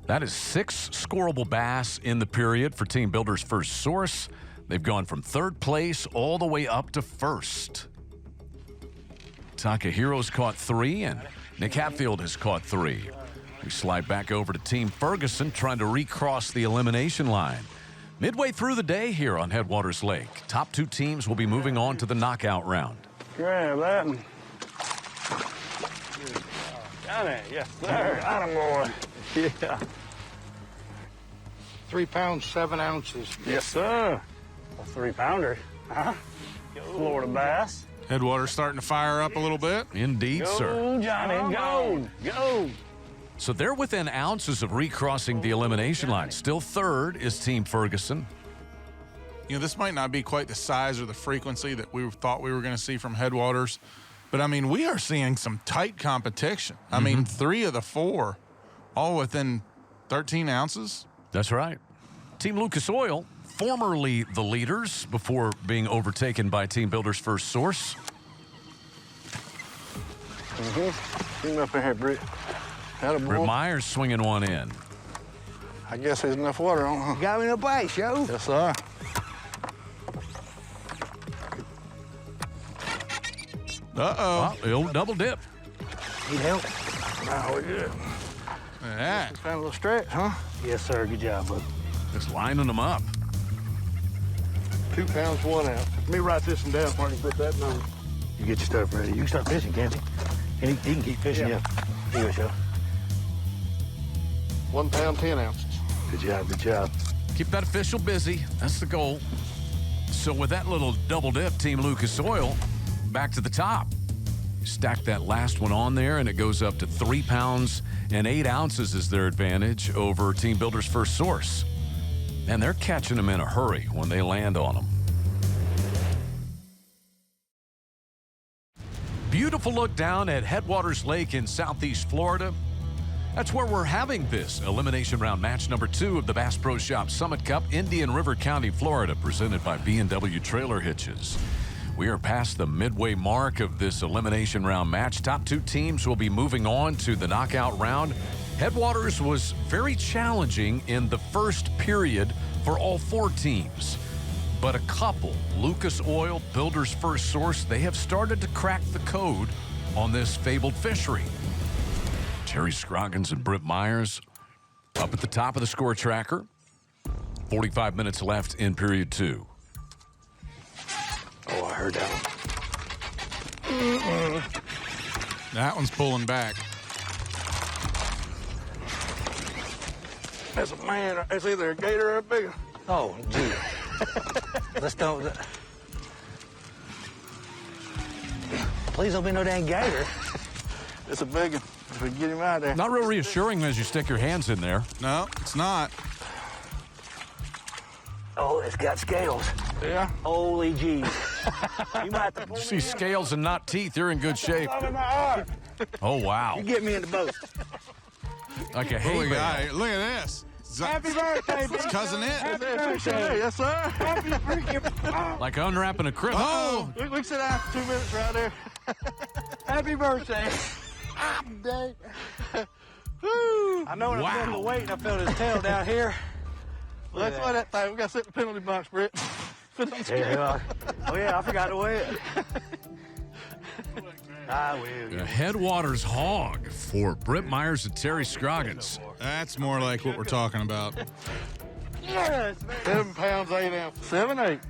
That is 6 scoreable bass in the period for Team Builder's first source. They've gone from third place all the way up to first. Takahiro's caught 3, and Nick Hatfield has caught 3. We slide back over to Team Ferguson, trying to recross the elimination line. Midway through the day here on Headwaters Lake, top 2 teams will be moving on to the knockout round. Grab that one. Got it. Yes, sir. Got him, boy. Yeah. 3 pounds 7 ounces. Yes, sir. A 3-pounder. Huh? Florida bass. Headwaters starting to fire up a little bit. Indeed, sir. Go, Johnny, go. Go. So they're within ounces of recrossing the elimination line. Still third is Team Ferguson. You know, this might not be quite the size or the frequency that we thought we were going to see from Headwaters, but I mean, we are seeing some tight competition. I mean, 3 of the 4, all within 13 ounces. That's right. Team Lucas Oil, formerly the leaders before being overtaken by Team Builder's first source. Get him up in here, Britt. Britt Myers swinging one in. I guess there's enough water on, huh? Got me in a bite, yo. Yes, sir. Well, the old double dip. Need help? Now we're good. Yeah. Found a little stretch, huh? Yes, sir. Good job, bud. Just lining them up. 2 pounds 1 ounce. Let me write this one down so I can put that number. You get your stuff ready. You can start fishing, can't you? And he can keep fishing, yeah. Here you go, Joe. 1 pound 10 ounces. Good job, good job. Keep that official busy. That's the goal. So with that little double dip, Team Lucas Oil back to the top. Stack that last one on there, and it goes up to 3 pounds and 8 ounces is their advantage over Team Builder's first source. And they're catching them in a hurry when they land on them. Beautiful look down at Headwaters Lake in southeast Florida. That's where we're having this elimination round match number 2 of the Bass Pro Shop Summit Cup, Indian River County, Florida, presented by B&W Trailer Hitches. We are past the midway mark of this elimination round match. Top 2 teams will be moving on to the knockout round. Headwaters was very challenging in the first period for all 4 teams. But a couple, Lucas Oil, Builder's first source, they have started to crack the code on this fabled fishery. Terry Scroggins and Britt Myers Up at the top of the score tracker. 45 minutes left in period 2. Oh, I heard that one. That one's pulling back. That's a man. It's either a gator or a big one. Oh, gee. Let's don't. Please don't be no dang gator. It's a big one. If we get him out there. Not real reassuring as you stick your hands in there. No, it's not. Oh, it's got scales. Yeah. Holy jeez. You might have to pull You me see in. scales and not teeth, you're in good shape. Something in my arm. Oh, wow. You get me in the boat. Like a What hay we got bale. here? Look at this. Happy birthday, It's big cousin it. Happy birthday. Yes, sir. Happy freaking. Like unwrapping a Christmas. Oh! We can sit down for 2 minutes right there. Happy birthday. Day. Woo. I know when I feel the Wow. weight and I feel his tail down here. Well, that's why that thing. We got to sit in the penalty box, Britt. Put it on the scale. Yeah. Oh, yeah, I forgot to weigh it. I will. A Headwaters hog for Britt Myers and Terry Scroggins. That's more like what we're talking about. Yes. 7 pounds, 8 ounces. 7, 8.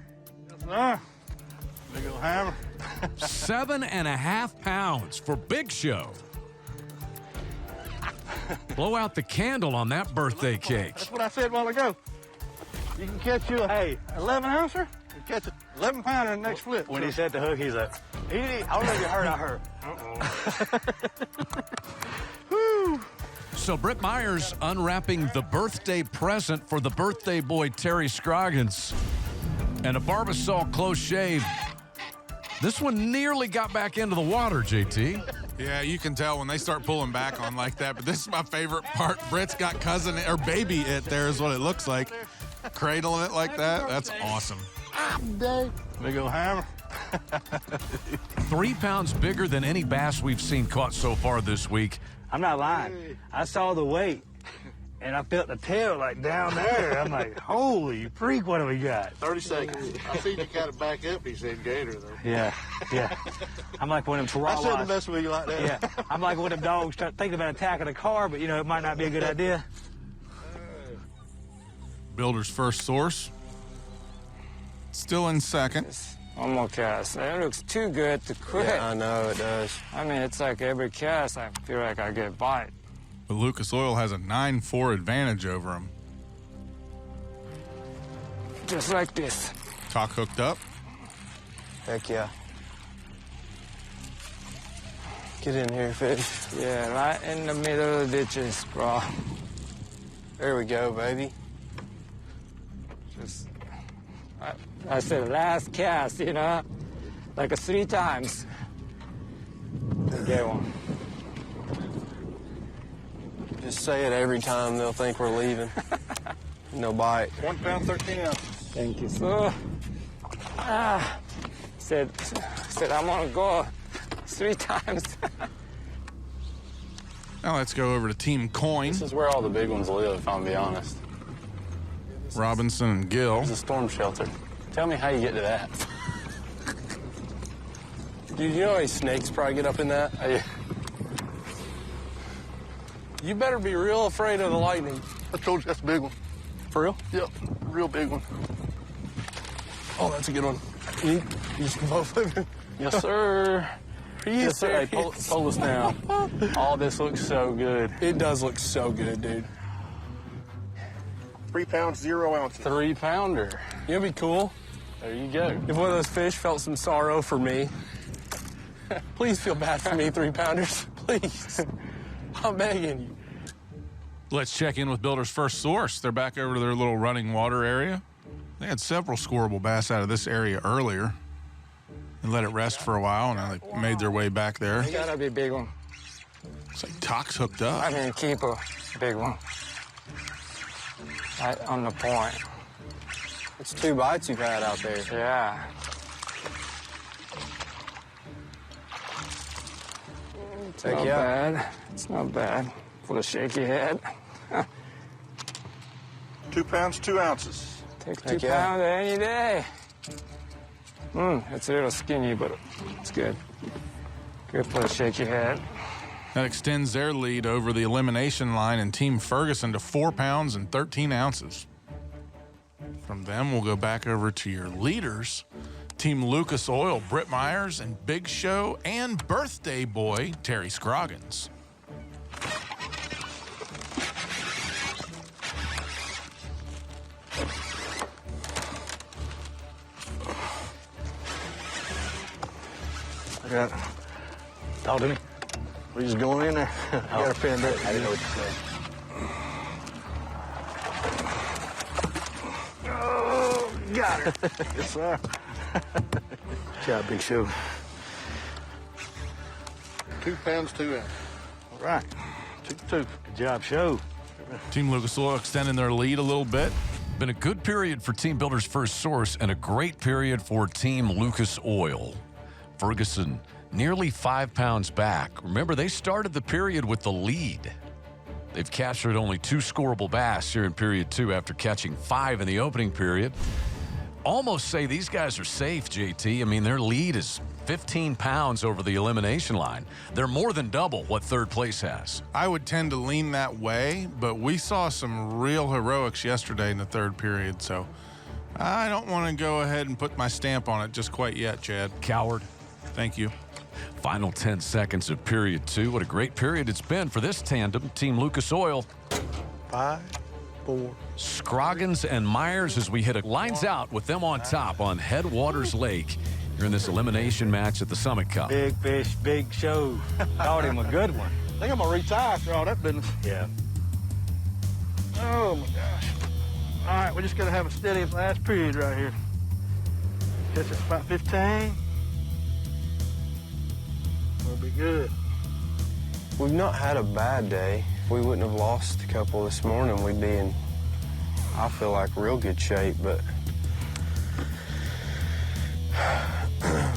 Yes, sir. Big old hammer. 7.5 pounds for Big Show. Blow out the candle on that birthday cake. That's what I said a while ago. You can catch you a 11 ouncer. You catch an 11 pounder in the next flip. When he set the hook, he's like, I don't know if you heard, I heard. Woo. So Britt Myers unwrapping the birthday present for the birthday boy Terry Scroggins. And a Barbasol close shave. This one nearly got back into the water, JT. Yeah, you can tell when they start pulling back on like that, but this is my favorite part. Britt's got cousin or baby it there is what it looks like. Cradling it like that. That's awesome. Big old hammer. 3 pounds bigger than any bass we've seen caught so far this week. I'm not lying. I saw the weight, and I felt the tail like down there. I'm like, holy freak, what do we got? 30 seconds. I seen you kind of back up. He said gator, though. Yeah. I'm like one of them I shouldn't chihuahuas. mess with you like that. Yeah, I'm like one of them dogs thinking about attacking a car, but, it might not be a good idea. Builder's first source. Still in second. One more cast. It looks too good to quit. Yeah, I know it does. I mean, it's like every cast, I feel like I get bite. But Lucas Oil has a 9-4 advantage over him. Just like this. Cock hooked up. Heck yeah. Get in here, fish. Yeah, right in the middle of the ditches, bro. There we go, baby. Just, I said last cast, like 3 times. Get one. Just say it every time, they'll think we're leaving. No bite. 1 pound, 13 ounces. Thank you, sir. Said I'm gonna go 3 times. Now let's go over to Team Coin. This is where all the big ones live, if I'm being honest. Robinson and Gill. It's a storm shelter. Tell me how you get to that. Dude, you know how many snakes probably get up in that? You better be real afraid of the lightning. I told you that's a big one. For real? Yep, real big one. Oh, that's a good one. You just both of them. Yes, sir. Are you Yes, sir. Hey, pull us down. All this looks so good. It does look so good, dude. 3 pounds, 0 ounces. 3 pounder. It'd be cool There you go. if one of those fish felt some sorrow for me. Please feel bad for me, 3 pounders. Please. I'm begging you. Let's check in with Builder's first source. They're back over to their little running water area. They had several scoreable bass out of this area earlier and let it rest for a while, and now they made their way back there. It's gotta be a big one. It's like Tox hooked up. I mean, keep a big one. Right on the point. It's 2 bites you've had out there. Yeah. It's Heck not yeah. bad. It's not bad for a shaky head. 2 pounds, 2 ounces. Take Heck 2 yeah. pounds any day. It's a little skinny, but it's good. Good for a shaky head. That extends their lead over the elimination line and Team Ferguson to 4 pounds and 13 ounces. From them, we'll go back over to your leaders. Team Lucas Oil, Britt Myers, and Big Show, and birthday boy, Terry Scroggins. I got it. Talk to me. We just going in there. I got a pen there. I didn't know what you said. Oh, got it. Yes, sir. Good job, Big Show. 2 pounds, 2 ounces. All right. 2-2. Good job, Show. Team Lucas Oil extending their lead a little bit. Been a good period for Team Builders First Source and a great period for Team Lucas Oil. Ferguson nearly 5 pounds back. Remember, they started the period with the lead. They've captured only 2 scoreable bass here in period 2 after catching 5 in the opening period. Almost say these guys are safe, JT. I mean, their lead is 15 pounds over the elimination line. They're more than double what third place has. I would tend to lean that way, but we saw some real heroics yesterday in the third period, so I don't want to go ahead and put my stamp on it just quite yet, Chad. Coward. Thank you. Final 10 seconds of period 2. What a great period it's been for this tandem, Team Lucas Oil. 5, 4. Scroggins and Myers as we hit it. Lines out with them on top on Headwaters Lake. You're in this elimination match at the Summit Cup. Big fish, Big Show. Caught him a good one. I think I'm going to retire after all that business. Yeah. Oh, my gosh. All right, we just got to have a steady last period right here. Catch it about 15. We'll be good. We've not had a bad day. If we wouldn't have lost a couple this morning, we'd be in, I feel like, real good shape, but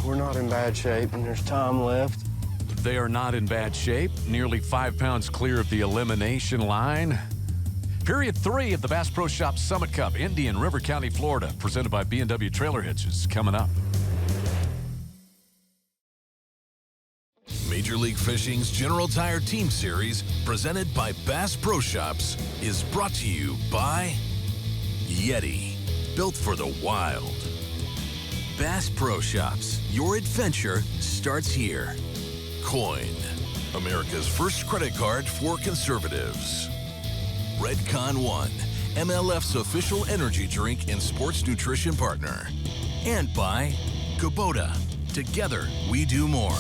we're not in bad shape, and there's time left. They are not in bad shape. Nearly 5 pounds clear of the elimination line. Period 3 of the Bass Pro Shop Summit Cup, Indian River County, Florida, presented by B&W Trailer Hitches, coming up. Major League Fishing's General Tire Team Series, presented by Bass Pro Shops, is brought to you by Yeti, built for the wild. Bass Pro Shops, your adventure starts here. Coin, America's first credit card for conservatives. Redcon One, MLF's official energy drink and sports nutrition partner. And by Kubota, together we do more.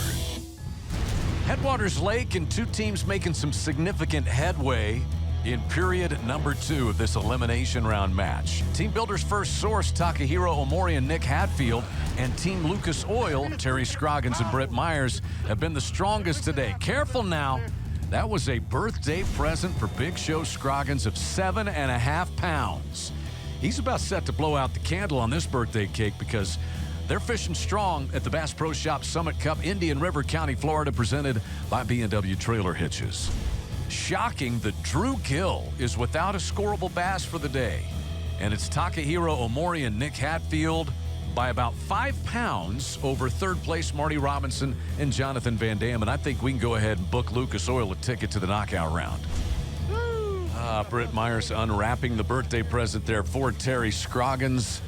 Headwaters Lake and 2 teams making some significant headway in period number 2 of this elimination round match. Team Builders First Source, Takahiro Omori and Nick Hatfield, and Team Lucas Oil, Terry Scroggins and Britt Myers, have been the strongest today. Careful now. That was a birthday present for Big Show Scroggins of 7.5 pounds. He's about set to blow out the candle on this birthday cake because they're fishing strong at the Bass Pro Shop Summit Cup, Indian River County, Florida, presented by B&W Trailer Hitches. Shocking that Drew Gill is without a scoreable bass for the day. And it's Takahiro Omori and Nick Hatfield by about 5 pounds over third place Marty Robinson and Jonathan Van Dam. And I think we can go ahead and book Lucas Oil a ticket to the knockout round. Britt Myers unwrapping the birthday present there for Terry Scroggins.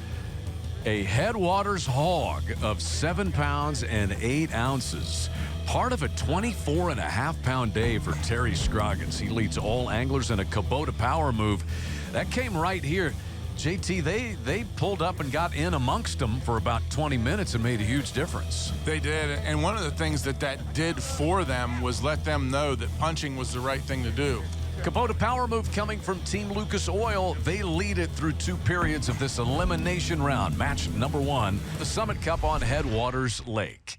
A Headwaters hog of 7 pounds and 8 ounces. Part of a 24.5-pound day for Terry Scroggins. He leads all anglers in a Kubota power move. That came right here. JT, they pulled up and got in amongst them for about 20 minutes and made a huge difference. They did, and one of the things that did for them was let them know that punching was the right thing to do. Kubota power move coming from Team Lucas Oil. They lead it through 2 periods of this elimination round. Match number 1, the Summit Cup on Headwaters Lake.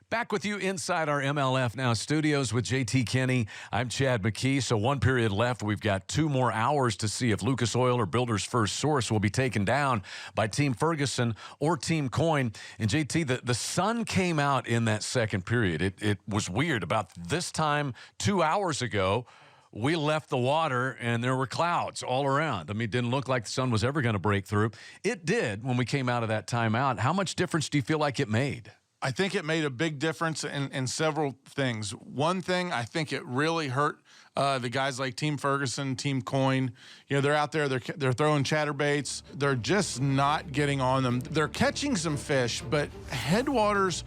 Back with you inside our MLF Now studios with JT Kenny. I'm Chad McKee. So 1 period left. We've got 2 more hours to see if Lucas Oil or Builders First Source will be taken down by Team Ferguson or Team Coin. And JT, the sun came out in that second period. It was weird. About this time 2 hours ago, we left the water and there were clouds all around. I mean, it didn't look like the sun was ever going to break through. It did when we came out of that timeout. How much difference do you feel like it made? I think it made a big difference in several things. One thing, I think it really hurt the guys like Team Ferguson, Team Coyne. You know, they're out there, they're throwing chatterbaits. They're just not getting on them. They're catching some fish, but Headwaters,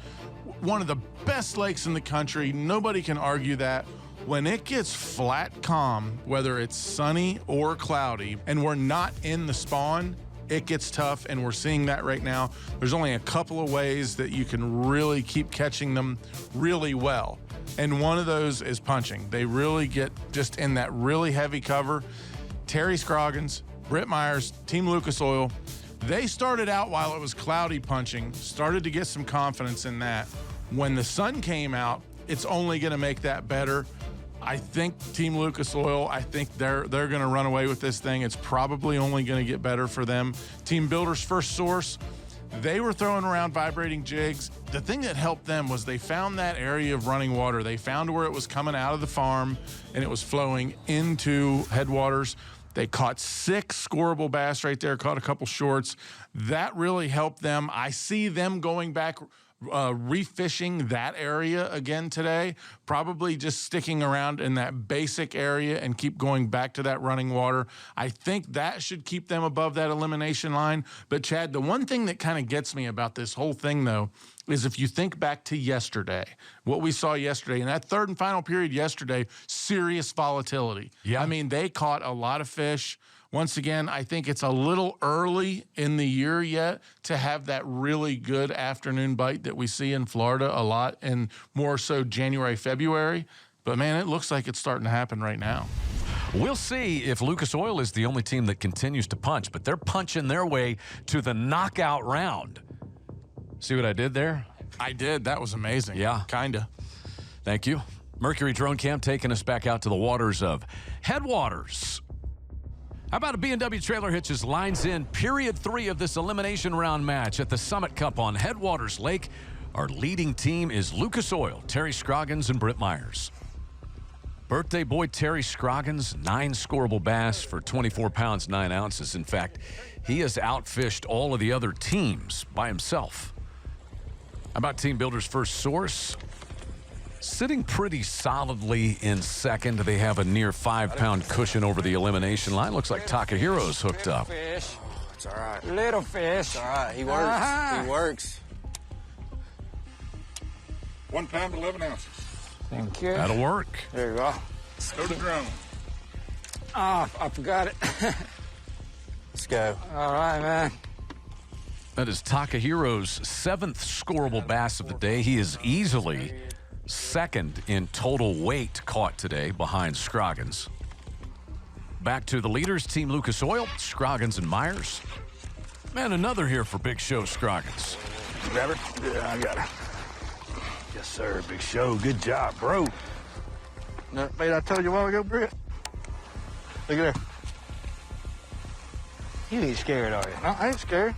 one of the best lakes in the country, nobody can argue that. When it gets flat calm, whether it's sunny or cloudy, and we're not in the spawn, it gets tough, and we're seeing that right now. There's only a couple of ways that you can really keep catching them really well, and one of those is punching. They really get just in that really heavy cover. Terry Scroggins, Britt Myers, Team Lucas Oil, they started out while it was cloudy punching, started to get some confidence in that. When the sun came out, it's only gonna make that better. I think Team Lucas Oil, I think they're going to run away with this thing. It's probably only going to get better for them. Team Builders First Source, they were throwing around vibrating jigs. The thing that helped them was they found that area of running water. They found where it was coming out of the farm and it was flowing into Headwaters. They caught 6 scoreable bass right there, caught a couple shorts. That really helped them. I see them going back, refishing that area again today, probably just sticking around in that basic area and keep going back to that running water. I think that should keep them above that elimination line. But Chad, the one thing that kind of gets me about this whole thing, though, is if you think back to yesterday, what we saw yesterday in that third and final period yesterday, serious volatility. Yeah. I mean, they caught a lot of fish. Once again, I think it's a little early in the year yet to have that really good afternoon bite that we see in Florida a lot, and more so January, February. But, man, it looks like it's starting to happen right now. We'll see if Lucas Oil is the only team that continues to punch, but they're punching their way to the knockout round. See what I did there? I did. That was amazing. Yeah. Kinda. Thank you. Mercury Drone Cam taking us back out to the waters of Headwaters. How about a B&W Trailer Hitches lines in period 3 of this elimination round match at the Summit Cup on Headwaters Lake. Our leading team is Lucas Oil, Terry Scroggins, and Britt Myers. Birthday boy Terry Scroggins, 9 scoreable bass for 24 pounds, 9 ounces. In fact, he has outfished all of the other teams by himself. How about Team Builders First Source? Sitting pretty solidly in second. They have a near 5-pound cushion over the elimination line. Looks like Takahiro's hooked up. Fish. Oh, it's all right. Little fish. It's all right. He works. He works. 1 pound, 11 ounces. Thank you. That'll work. There you go. Go to drone. Oh, I forgot it. Let's go. All right, man. That is Takahiro's 7th scoreable bass of the day. He is easily second in total weight caught today behind Scroggins. Back to the leaders, Team Lucas Oil, Scroggins and Myers. Man, another here for Big Show Scroggins. Grab her? Yeah, I got her. Yes, sir. Big Show. Good job, bro. That bait I told you a while ago, Britt? Look at her. You ain't scared, are you? No, I ain't scared.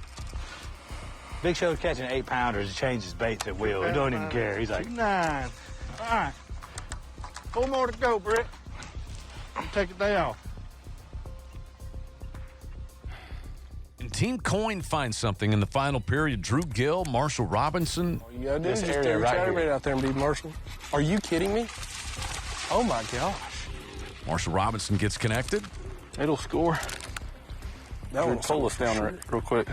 Big Show's catching 8-pounders. He changes baits at will. He don't even care. He's like, 9. All right. 4 more to go, Britt. Take a day off. And Team Coyne finds something in the final period. Drew Gill, Marshall Robinson. All you gotta do is just throw your chatterbait out there and be Marshall. Are you kidding me? Oh, my gosh. Marshall Robinson gets connected. It'll score. That one pull us down real quick.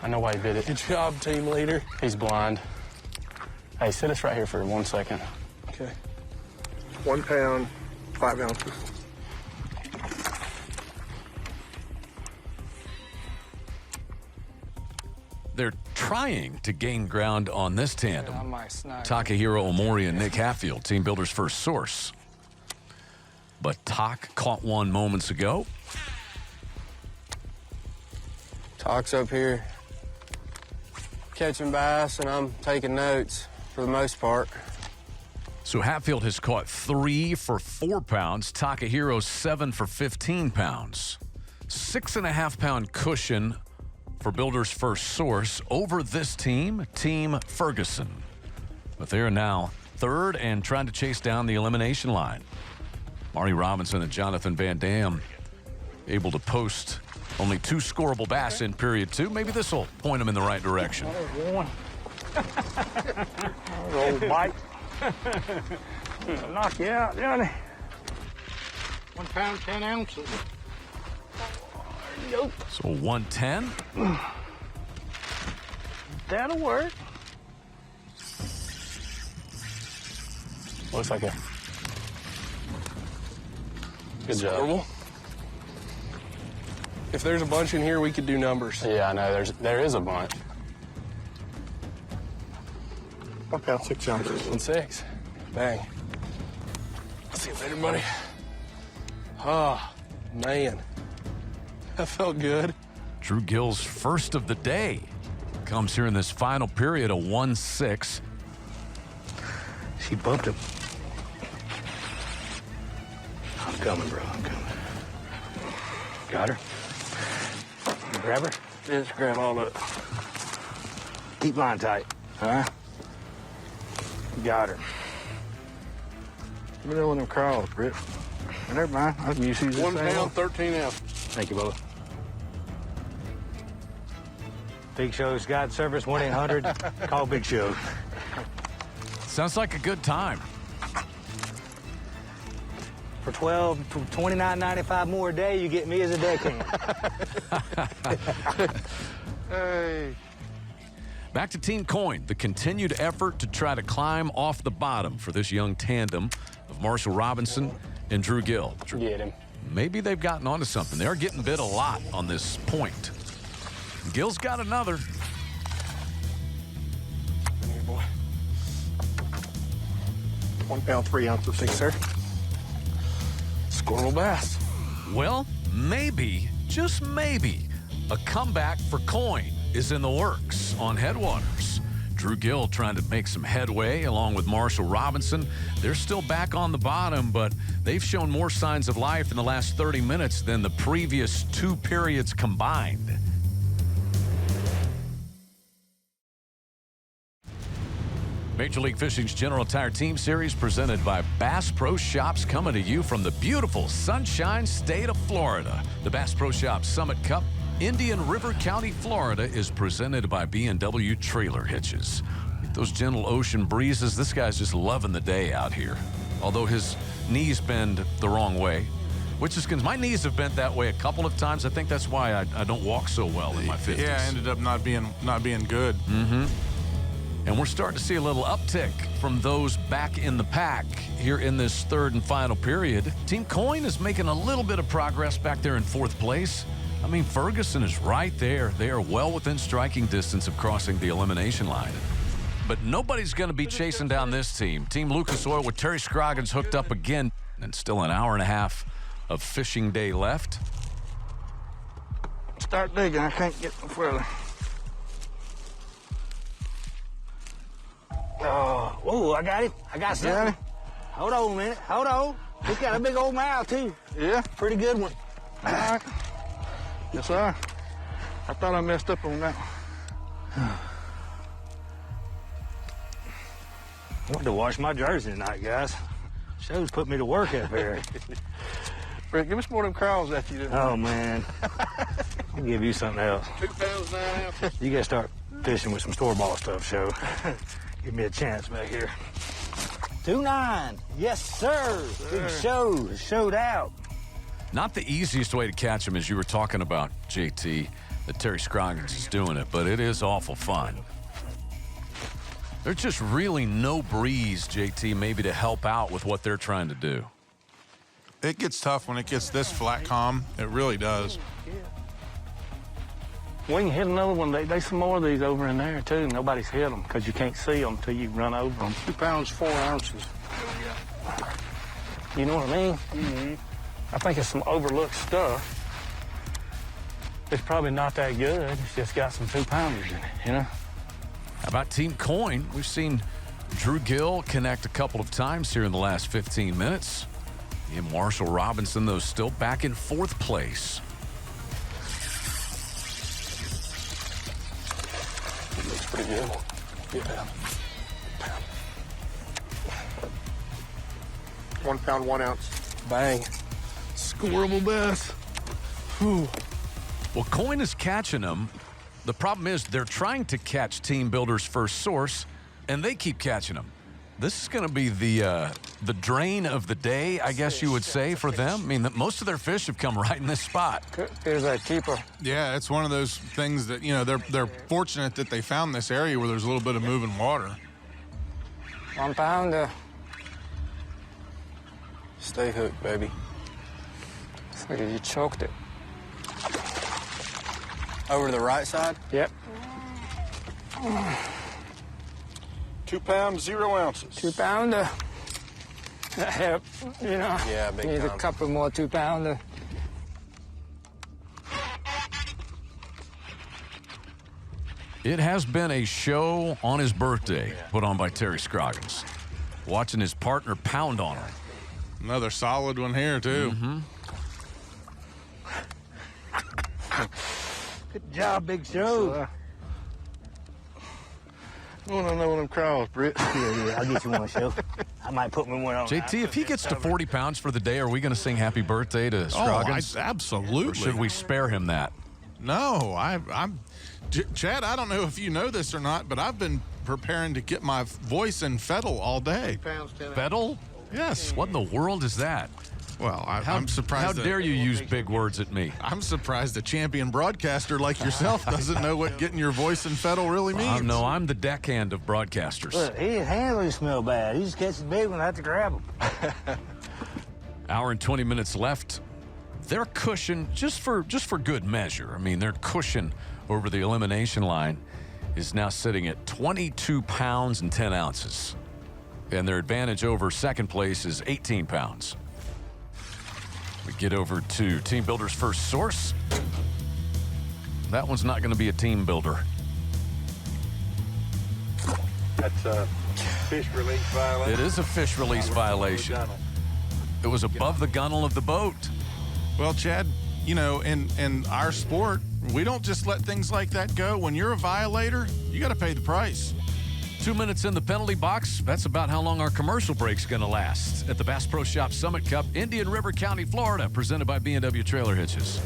I know why he did it. Good job, team leader. He's blind. Hey, sit us right here for 1 second. Okay. 1 pound, 5 ounces. They're trying to gain ground on this tandem. I might snag. Takahiro Omori and Nick Hatfield, Team Builders First Source. But Tak caught one moments ago. Talk's up here catching bass, and I'm taking notes for the most part. So Hatfield has caught 3 for 4 pounds. Takahiro 7 for 15 pounds. 6.5-pound cushion for Builders First Source over this team, Team Ferguson. But they are now third and trying to chase down the elimination line. Marty Robinson and Jonathan Van Dam able to post only 2 scoreable bass in period 2. Maybe this will point them in the right direction. Old bite. Knock you out, Johnny. 1 pound, 10 ounces. Nope. So 110. That'll work. Looks like a good job. If there's a bunch in here, we could do numbers. Yeah, I know. There is a bunch. 1 pound, 6 ounces. 1 6. Bang. See you later, buddy. Oh, man. That felt good. Drew Gill's first of the day comes here in this final period, a 1-6. She bumped him. I'm coming, bro. I'm coming. Got her. You grab her? Just grab all of it. Keep line tight. Huh? Got her. Let me know when them crawls, Britt. Never mind. I can use these. 1 pound, 13 ounces. Thank you, Bubba. Big Show's got service 1-800. Call Big Show. Sounds like a good time. For $29.95 more a day, you get me as a deckhand. Hey. Back to Team Coin, the continued effort to try to climb off the bottom for this young tandem of Marshall Robinson and Drew Gill. Get him. Maybe they've gotten onto something. They're getting bit a lot on this point. Gill's got another. Come here, boy. 1 pound, 3 ounces. Thanks, sir. Squirrel bass. Well, maybe, just maybe, a comeback for Coin is in the works on Headwaters. Drew Gill trying to make some headway along with Marshall Robinson. They're still back on the bottom, but they've shown more signs of life in the last 30 minutes than the previous 2 periods combined. Major League Fishing's General Tire Team Series presented by Bass Pro Shops, coming to you from the beautiful Sunshine State of Florida. The Bass Pro Shops Summit Cup, Indian River County, Florida, is presented by B&W Trailer Hitches. With those gentle ocean breezes, this guy's just loving the day out here. Although his knees bend the wrong way, which is because my knees have bent that way a couple of times. I think that's why I don't walk so well in my 50s. Yeah, I ended up not being good. Mm-hmm. And we're starting to see a little uptick from those back in the pack here in this third and final period. Team Coin is making a little bit of progress back there in 4th place. I mean, Ferguson is right there. They are well within striking distance of crossing the elimination line. But nobody's going to be chasing down this team. Team Lucas Oil with Terry Scroggins hooked up again, and still an hour and a half of fishing day left. Start digging. I can't get no further. Oh, I got him. I got something. Hold on a minute. Hold on. He's got a big old mouth, too. Yeah? Pretty good one. All right. Yes, sir. I thought I messed up on that one. I want to wash my jersey tonight, guys. Show's put me to work up here. Rick, give me some more of them crawls that you did. Oh, man. I'll give you something else. 2 pounds, 9 ounces. You got to start fishing with some store-bought stuff, Show. Give me a chance back here. 2-9. Yes, sir. Big Show. Showed out. Not the easiest way to catch him, as you were talking about, JT, that Terry Scroggins is doing it, but it is awful fun. There's just really no breeze, JT, maybe to help out with what they're trying to do. It gets tough when it gets this flat calm. It really does. We can hit another one. There's some more of these over in there, too. Nobody's hit them because you can't see them until you run over them. 2 pounds, 4 ounces. You know what I mean? Mm-hmm. I think it's some overlooked stuff. It's probably not that good. It's just got some 2-pounders in it, you know? How about Team Coin? We've seen Drew Gill connect a couple of times here in the last 15 minutes. And Marshall Robinson, though, still back in 4th place. Looks pretty good. Yeah. 1 pound, 1 ounce. Bang. Squirrel bass. Whew. Well, Coin is catching them The problem is they're trying to catch Team Builder's first source, and they keep catching them. This is going to be the drain of the day, I guess you would say, for them. I mean, most of their fish have come right in this spot. Here's that keeper. Yeah, it's one of those things that, you know, they're fortunate that they found this area where there's a little bit of moving water. 1 pounder. Stay hooked, baby. Look at you choked it. Over to the right side? Yep. 2 pounds, 0 ounces. 2 pounder. Yep. You know. Yeah, big Need time. a couple more 2 pounder. It has been a show on his birthday put on by Terry Scroggins. Watching his partner pound on him. Another solid one here, too. Mm-hmm. Good job, Big Show. You want to know them crawls, Britt? Yeah, I'll get you one, Show. I might put me one on. JT, if he gets to 40 pounds for the day, are we going to sing happy birthday to Scroggins? Oh, absolutely. Or should we spare him that? No, Chad, I don't know if you know this or not, but I've been preparing to get my voice in fettle all day. Fettle? Yes. What in the world is that? Well, I'm surprised. How dare you use big words at me? I'm surprised a champion broadcaster like yourself doesn't know what getting your voice in fettle really means. No, I'm the deckhand of broadcasters. Look, his handlers smell bad. He just catches big when I have to grab him. Hour and 20 minutes left. Their cushion, just for good measure, I mean, their cushion over the elimination line is now sitting at 22 pounds and 10 ounces. And their advantage over second place is 18 pounds. We get over to Team Builder's first source. That one's not going to be a team builder. That's a fish release violation. It is a fish release violation. It was above the gunnel of the boat. Well, Chad, you know, in our sport, we don't just let things like that go. When you're a violator, you got to pay the price. 2 minutes in the penalty box. That's about how long our commercial break's going to last at the Bass Pro Shop Summit Cup, Indian River County, Florida, presented by B&W Trailer Hitches.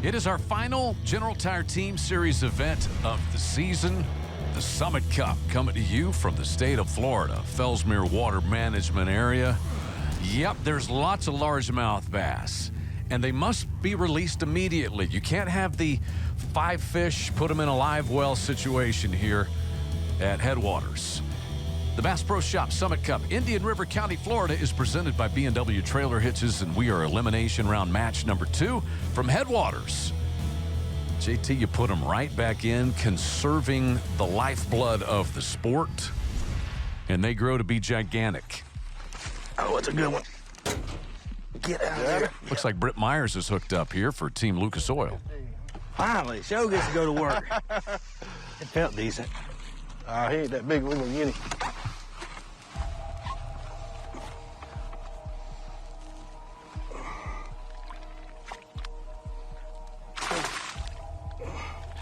It is our final General Tire Team Series event of the season, the Summit Cup, coming to you from the state of Florida, Fellsmere Water Management Area. Yep, there's lots of largemouth bass, and they must be released immediately. You can't have the 5 fish, put them in a live well situation here at Headwaters. The Bass Pro Shop Summit Cup, Indian River County, Florida, is presented by B&W Trailer Hitches, and we are elimination round match number 2 from Headwaters. JT, you put them right back in, conserving the lifeblood of the sport, and they grow to be gigantic. Oh, it's a good one. Get out of there. Looks like Britt Myers is hooked up here for Team Lucas Oil. Finally, Show gets to go to work. It felt decent. He ain't that big. We're gonna get him.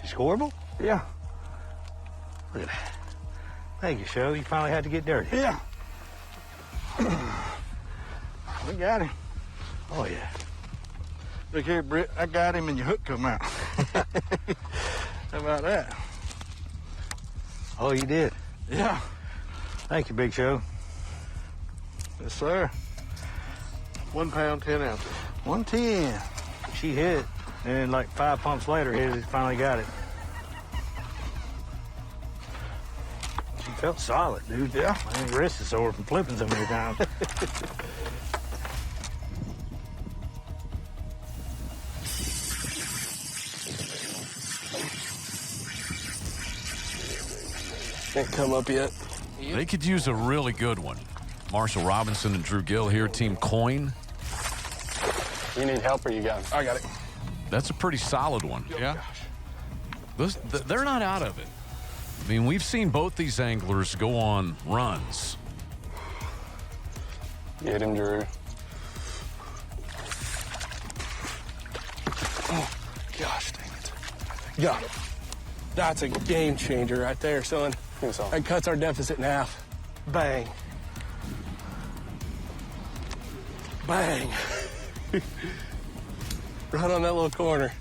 She scoreable? Yeah. Look at that. Thank you, Show. You finally had to get dirty. Yeah. We got him. Oh, yeah. Look here, Britt. I got him and your hook come out. How about that? Oh, you did? Yeah. Thank you, Big Show. Yes, sir. 1 pound, 10 ounces. 110. She hit it, and then like 5 pumps later, hit it, finally got it. She felt solid, dude. Yeah. My wrist is sore from flipping so many times. Can't come up yet. They could use a really good one. Marshall Robinson and Drew Gill here, Team Coin. You need help or you got it? I got it. That's a pretty solid one. Yeah. They're not out of it. I mean, we've seen both these anglers go on runs. Get him, Drew. Oh, gosh dang it. Got it. That's a game changer right there, son. That cuts our deficit in half. Bang. Bang. Right on that little corner.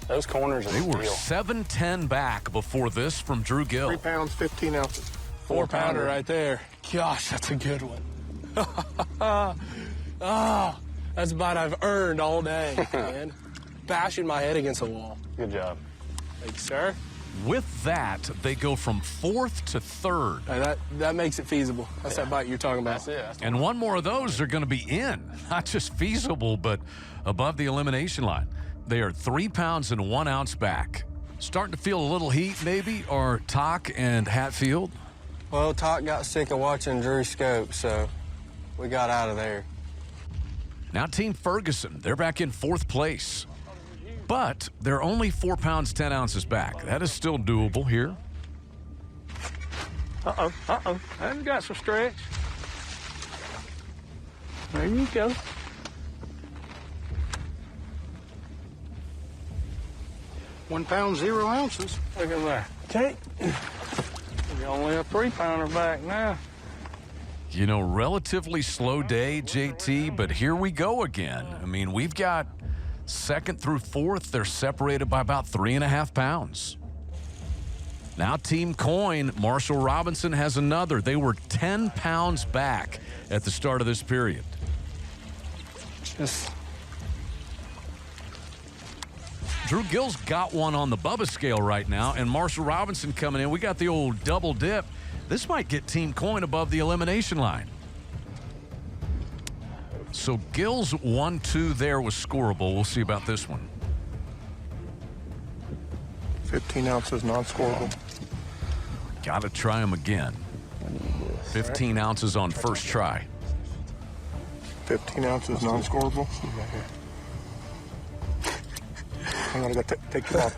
Those corners are They were real. 7-10 back before this from Drew Gill. 3 pounds, 15 ounces. 4-pounder right there. Gosh, that's a good one. Oh, that's a bite I've earned all day, man. Bashing my head against the wall. Good job. Thank you, sir. With that, they go from 4th to 3rd. Hey, that makes it feasible. That's that bite you're talking about. That's it. And one more of those are going to be in. Not just feasible, but above the elimination line. They are 3 pounds and 1 ounce back. Starting to feel a little heat, maybe, or Tock and Hatfield? Well, Tock got sick of watching Drew scope, so we got out of there. Now Team Ferguson, they're back in 4th place. But they're only 4 pounds, 10 ounces back. That is still doable here. Uh-oh. I've got some stretch. There you go. £1 pound, 0 ounces. Look at that. Okay. We're only a 3-pounder back now. You know, relatively slow day, JT, but here we go again. I mean, we've got 2nd through 4th. They're separated by about 3.5 pounds. Now Team Coin, Marshall Robinson has another. They were 10 pounds back at the start of this period. Drew Gill's got one on the Bubba scale right now, and Marshall Robinson coming in. We got the old double dip. This might get Team Coin above the elimination line. So Gill's 1-2 there was scoreable. We'll see about this one. 15 ounces, non-scoreable. Got to try him again. 15 ounces on first try. 15 ounces, non-scoreable. I'm gonna go take you off.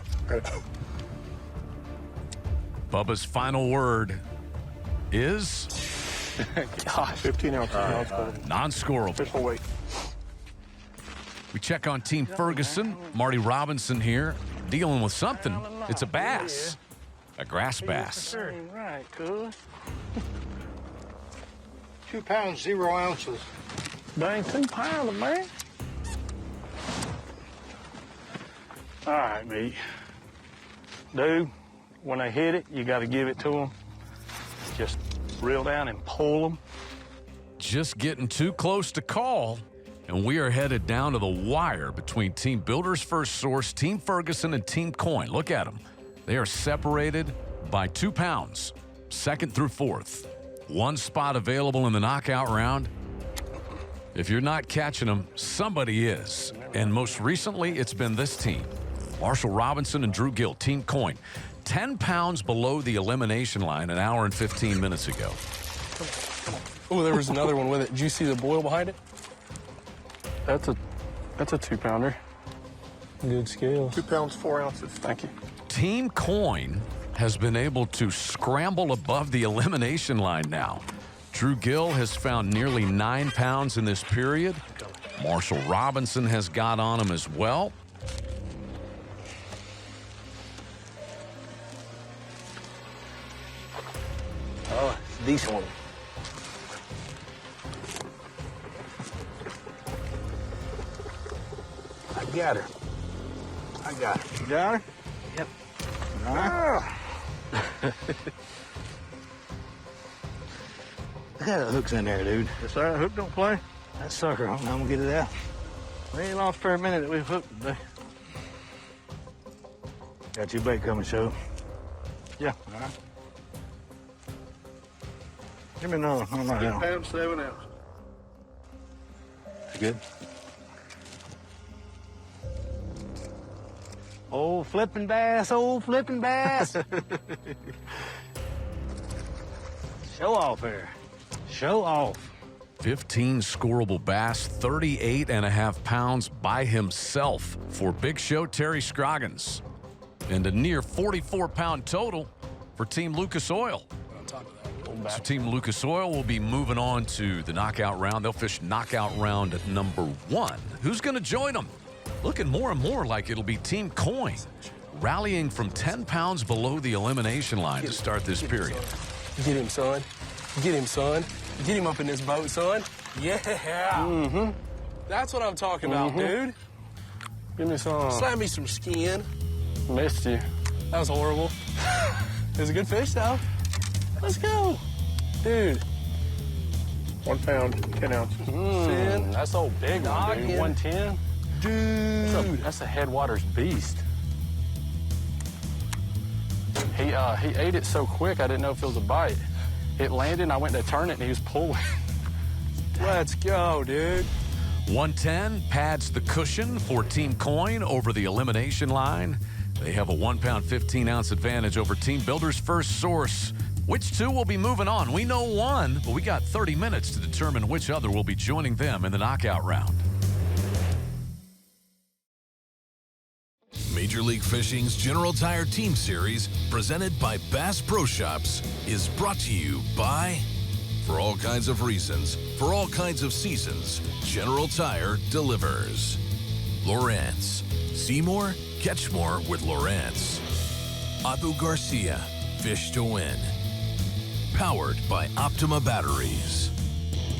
Bubba's final word is Gosh. 15 ounces, non-scoreable. non-scoreable. Official weight. We check on Team Ferguson. Marty Robinson here, dealing with something. It's a bass, a grass bass. Right, cool. 2 pounds, 0 ounces. Dang, 2 pounds, man. All right, mate. Dude, when they hit it, you got to give it to them. Just reel down and pull them. Just getting too close to call, and we are headed down to the wire between Team Builders First Source, Team Ferguson, and Team Coin. Look at them. They are separated by 2 pounds, 2nd through 4th. 1 spot available in the knockout round. If you're not catching them, somebody is. And most recently, it's been this team. Marshall Robinson and Drew Gill, Team Coin. 10 pounds below the elimination line an hour and 15 minutes ago. Oh, there was another one with it. Did you see the boil behind it? That's a 2-pounder. Good scales. 2 pounds, 4 ounces. Thank you. Team Coin has been able to scramble above the elimination line now. Drew Gill has found nearly 9 pounds in this period. Marshall Robinson has got on him as well. Oh, it's a decent one. I got her. You got her? Yep. All right. Look at the hooks in there, dude. Yes, sir. The hook don't play. That sucker, I'm gonna get it out. We ain't lost for a minute that we've hooked today. Got your bait coming, show. Yeah, all right. Give me another one. 2 pounds, 7 ounces. Good. Old flipping bass, old flipping bass. Show off here. Show off. 15 scoreable bass, 38.5 pounds by himself for Big Show Terry Scroggins. And a near 44-pound total for Team Lucas Oil. So Team Lucas Oil will be moving on to the knockout round. They'll fish knockout round number 1. Who's going to join them? Looking more and more like it'll be Team Coin, rallying from 10 pounds below the elimination line to start this period. Get him, son. Get him, son. Get him up in this boat, son. Yeah. Mm-hmm. That's what I'm talking about, dude. Give me some. Slap me some skin. Missed you. That was horrible. It was a good fish, though. Let's go. Dude. 1 pound, 10 ounces. That's so big one, dude. 110? Dude. That's a Headwaters beast. He ate it so quick, I didn't know if it was a bite. It landed, and I went to turn it, and he was pulling. Let's go, dude. 110 pads the cushion for Team Coin over the elimination line. They have a 1 pound, 15 ounce advantage over Team Builder's First Source. Which two will be moving on? We know one, but we got 30 minutes to determine which other will be joining them in the knockout round. Major League Fishing's General Tire Team Series, presented by Bass Pro Shops, is brought to you by, for all kinds of reasons, for all kinds of seasons, General Tire delivers. Lawrence. See more? Catch more with Lawrence. Abu Garcia. Fish to win. Powered by Optima Batteries.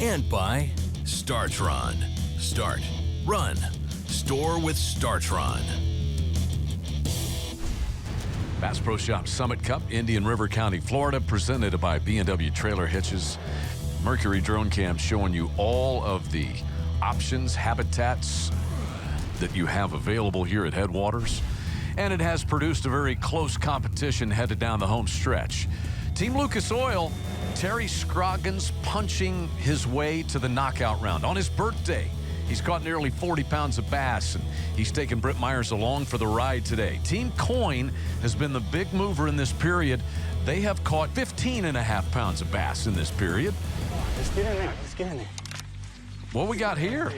And by Startron. Start. Run. Store with Startron. Bass Pro Shops Summit Cup, Indian River County, Florida, presented by B&W Trailer Hitches. Mercury Drone Cam showing you all of the options, habitats that you have available here at Headwaters. And it has produced a very close competition headed down the home stretch. Team Lucas Oil, Terry Scroggins punching his way to the knockout round. On his birthday, he's caught nearly 40 pounds of bass, and he's taken Britt Myers along for the ride today. Team Coin has been the big mover in this period. They have caught 15.5 pounds of bass in this period. Let's get in there. Let's get in there. What we got here?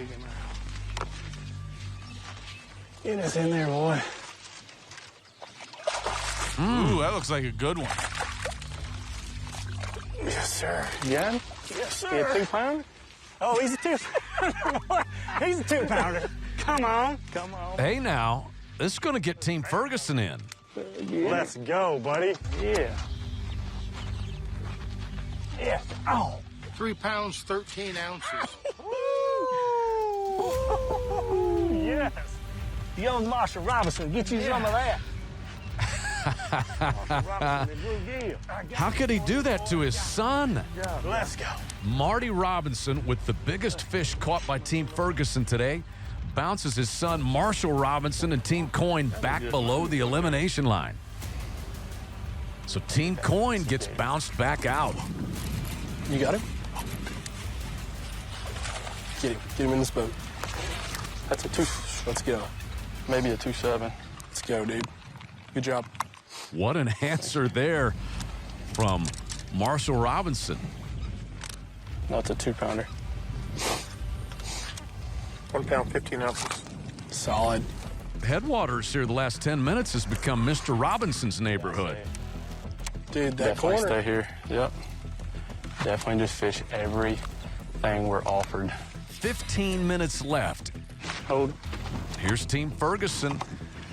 Get us in there, boy. Ooh, that looks like a good one. Yes, sir. Yeah? Yes, You a 2 pounder? Oh, he's a 2 pounder. He's a 2 pounder. Come on. Come on. Hey, now, this is going to get Team Ferguson in. Yeah. Let's go, buddy. Yeah. Yeah. Oh. 3 pounds, 13 ounces. Yes. Young Marshall Robinson, get you some of that. How could he do that to his son? Let's go. Marty Robinson, with the biggest fish caught by Team Ferguson today, bounces his son Marshall Robinson and Team Coin back below the elimination line. So Team Coin gets bounced back out. You got him? Get him. Get him in this boat. That's a 2. Let's go. Maybe a 2.7. Let's go, dude. Good job. What an answer there from Marshall Robinson. That's a 2 pounder. 1 pound, 15 ounces. Solid. Headwaters here the last 10 minutes has become Mr. Robinson's neighborhood. Dude, that Definitely corner. stay here. Yep. Definitely just fish everything we're offered. 15 minutes left. Hold. Here's Team Ferguson.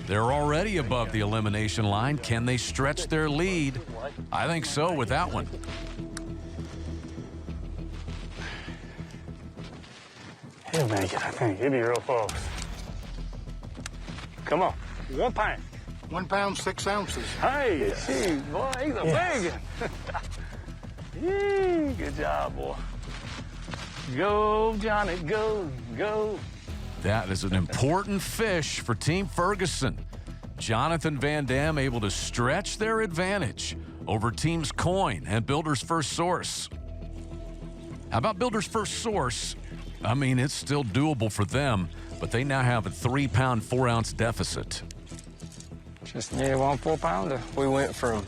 They're already above the elimination line. Can they stretch their lead? I think so with that one. He'll make it, I think. He'll be real close. Come on. 1 pound. 1 pound, 6 ounces. Hey, geez, boy, he's a big one. Yee, good job, boy. Go, Johnny, go, go. That is an important fish for Team Ferguson. Jonathan Van Dam able to stretch their advantage over Teams Coin and Builder's First Source. How about Builder's First Source? I mean, it's still doable for them, but they now have a 3 pound, 4 ounce deficit. Just near 1 4 pounder. We went from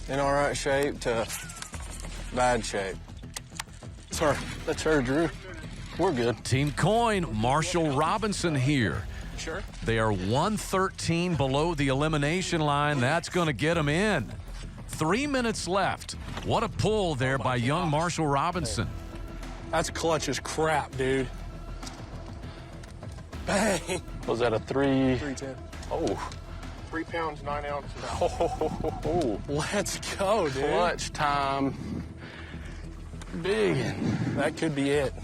in all right shape to bad shape. Sorry, that's her, Drew. We're good. Team Coin, Marshall Robinson here. Sure. They are 113 below the elimination line. That's going to get them in. 3 minutes left. What a pull there by young Marshall Robinson. That's clutch as crap, dude. Bang. Was that a 3? 310. Oh. 3 pounds, 9 ounces. Oh. Let's go, dude. Clutch time. Big. That could be it.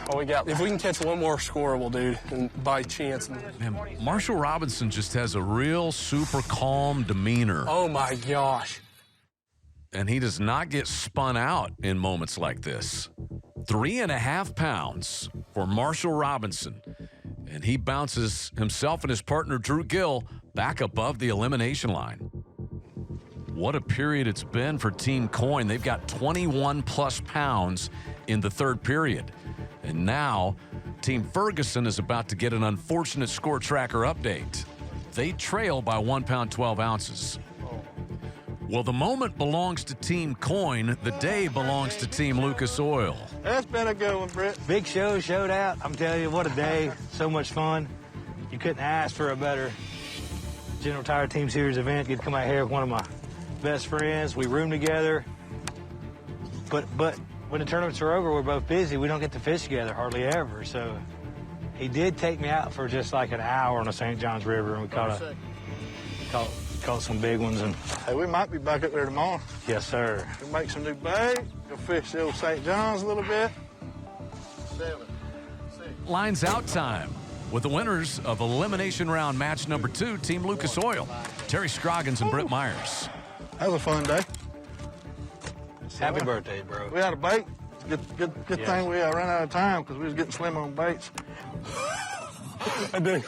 Oh, if we can catch one more scoreable, dude, and by chance. Man, Marshall Robinson just has a real super calm demeanor. Oh, my gosh. And he does not get spun out in moments like this. 3.5 pounds for Marshall Robinson. And he bounces himself and his partner, Drew Gill, back above the elimination line. What a period it's been for Team Coyne. They've got 21-plus pounds in the third period. And now, Team Ferguson is about to get an unfortunate score tracker update. They trail by 1 pound, 12 ounces. Well, the moment belongs to Team Coyne. The day belongs to Team Lucas Oil. That's been a good one, Britt. Big show, showed out. I'm telling you, what a day. So much fun. You couldn't ask for a better General Tire Team Series event. Get to come out here with one of my best friends. We room together. But when the tournaments are over, we're both busy. We don't get to fish together hardly ever. So he did take me out for just like an hour on the St. Johns River, and we caught some big ones. And hey, we might be back up there tomorrow. Yes, sir. We'll make some new bait. Go fish the old St. Johns a little bit. 7, 6. Lines out time with the winners of elimination round match number 2, Team Lucas Oil, Terry Scroggins and Britt Myers. That was a fun day. Happy birthday, bro. We had a bait. Good thing we ran out of time because we was getting slim on baits. I did.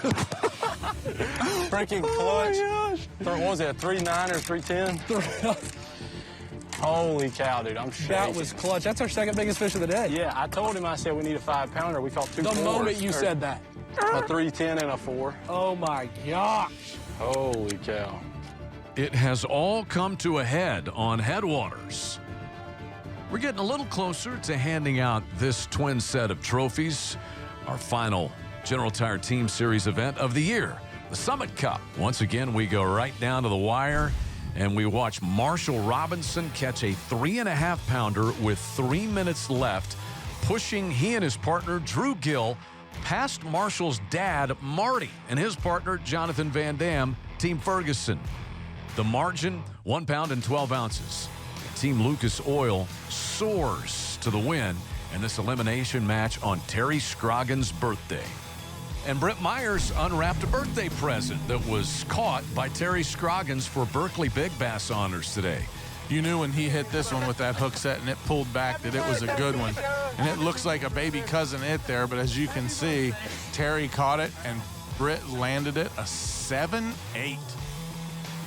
Freaking clutch. Oh, what was it, 3.9 or 3.10? Holy cow, dude, I'm shaking. That was clutch. That's our second biggest fish of the day. Yeah, I told him, I said we need a 5-pounder. We caught 2 The 4s. moment you said that. A 3.10 and a 4. Oh, my gosh. Holy cow. It has all come to a head on Headwaters. We're getting a little closer to handing out this twin set of trophies, our final General Tire Team Series event of the year, the Summit Cup. Once again, we go right down to the wire, and we watch Marshall Robinson catch a 3.5-pounder with 3 minutes left, pushing he and his partner, Drew Gill, past Marshall's dad, Marty, and his partner, Jonathan Van Dam, Team Ferguson. The margin, 1 pound and 12 ounces. Team Lucas Oil soars to the win in this elimination match on Terry Scroggins' birthday. And Britt Myers unwrapped a birthday present that was caught by Terry Scroggins for Berkeley Big Bass honors today. You knew when he hit this one with that hook set and it pulled back that it was a good one. And it looks like a baby cousin it there, but as you can see, Terry caught it and Britt landed it a 7-8.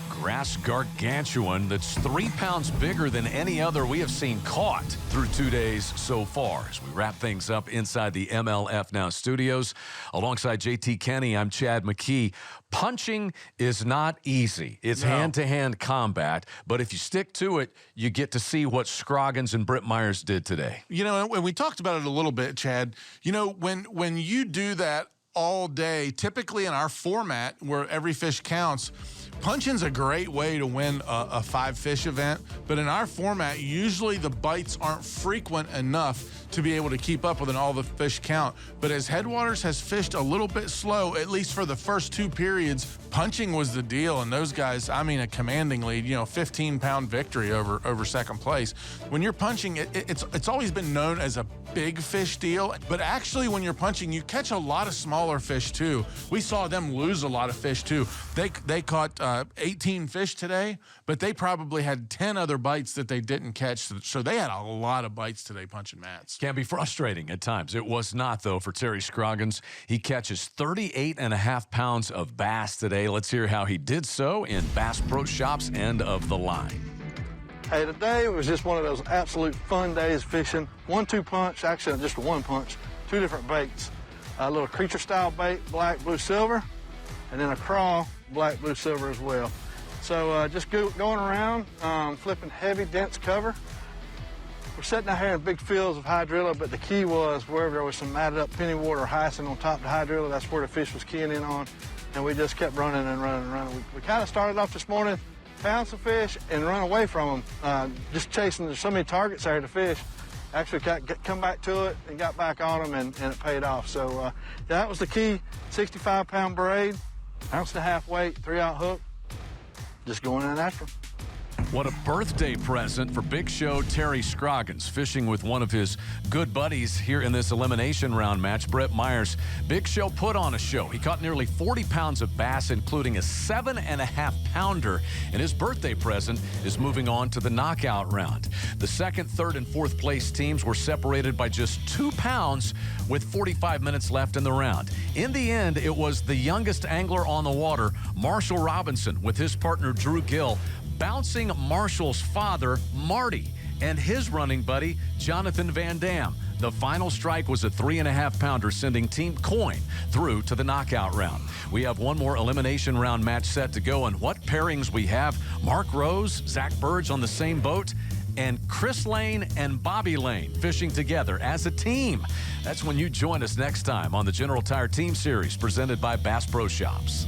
Grass gargantuan that's 3 pounds bigger than any other we have seen caught through 2 days so far. As we wrap things up inside the MLF Now studios, alongside JT Kenny, I'm Chad McKee. Punching is not easy. It's hand-to-hand combat, but if you stick to it, you get to see what Scroggins and Britt Myers did today. You know, and we talked about it a little bit, Chad. You know, when you do that all day, typically in our format where every fish counts, punching's a great way to win a 5-fish event, but in our format, usually the bites aren't frequent enough to be able to keep up with an all the fish count. But as Headwaters has fished a little bit slow, at least for the first 2 periods, punching was the deal. And those guys, I mean, a commanding lead, 15-pound victory over second place. When you're punching, it's always been known as a big fish deal, but actually when you're punching, you catch a lot of smaller fish too. We saw them lose a lot of fish too. They caught 18 fish today, but they probably had 10 other bites that they didn't catch. So they had a lot of bites today punching mats. Can be frustrating at times. It was not, though, for Terry Scroggins. He catches 38.5 pounds of bass today. Let's hear how he did so in Bass Pro Shop's end of the line. Hey, today was just one of those absolute fun days fishing. 1-2 punch, actually just a 1 punch, 2 different baits. A little creature style bait, black, blue, silver, and then a crawl, black, blue, silver as well. So just going around, flipping heavy, dense cover. We're sitting out here in big fields of hydrilla, but the key was wherever there was some matted up penny water or hyacinth on top of the hydrilla, that's where the fish was keying in on, and we just kept running and running and running. We kind of started off this morning, found some fish, and run away from them, just chasing. There's so many targets there to fish. Actually come back to it and got back on them, and it paid off. So that was the key, 65-pound braid, 1.5 ounce weight, 3-aught hook, just going in after them. What a birthday present for Big Show Terry Scroggins, fishing with one of his good buddies here in this elimination round match, Brett Myers. Big Show put on a show. He caught nearly 40 pounds of bass, including a 7.5-pounder, and his birthday present is moving on to the knockout round. The second, third, and fourth place teams were separated by just 2 pounds with 45 minutes left in the round. In the end, it was the youngest angler on the water, Marshall Robinson, with his partner Drew Gill, bouncing Marshall's father, Marty, and his running buddy, Jonathan Van Dam. The final strike was a 3.5-pounder, sending Team Coin through to the knockout round. We have one more elimination round match set to go, and what pairings we have. Mark Rose, Zach Burge on the same boat, and Chris Lane and Bobby Lane fishing together as a team. That's when you join us next time on the General Tire Team Series presented by Bass Pro Shops.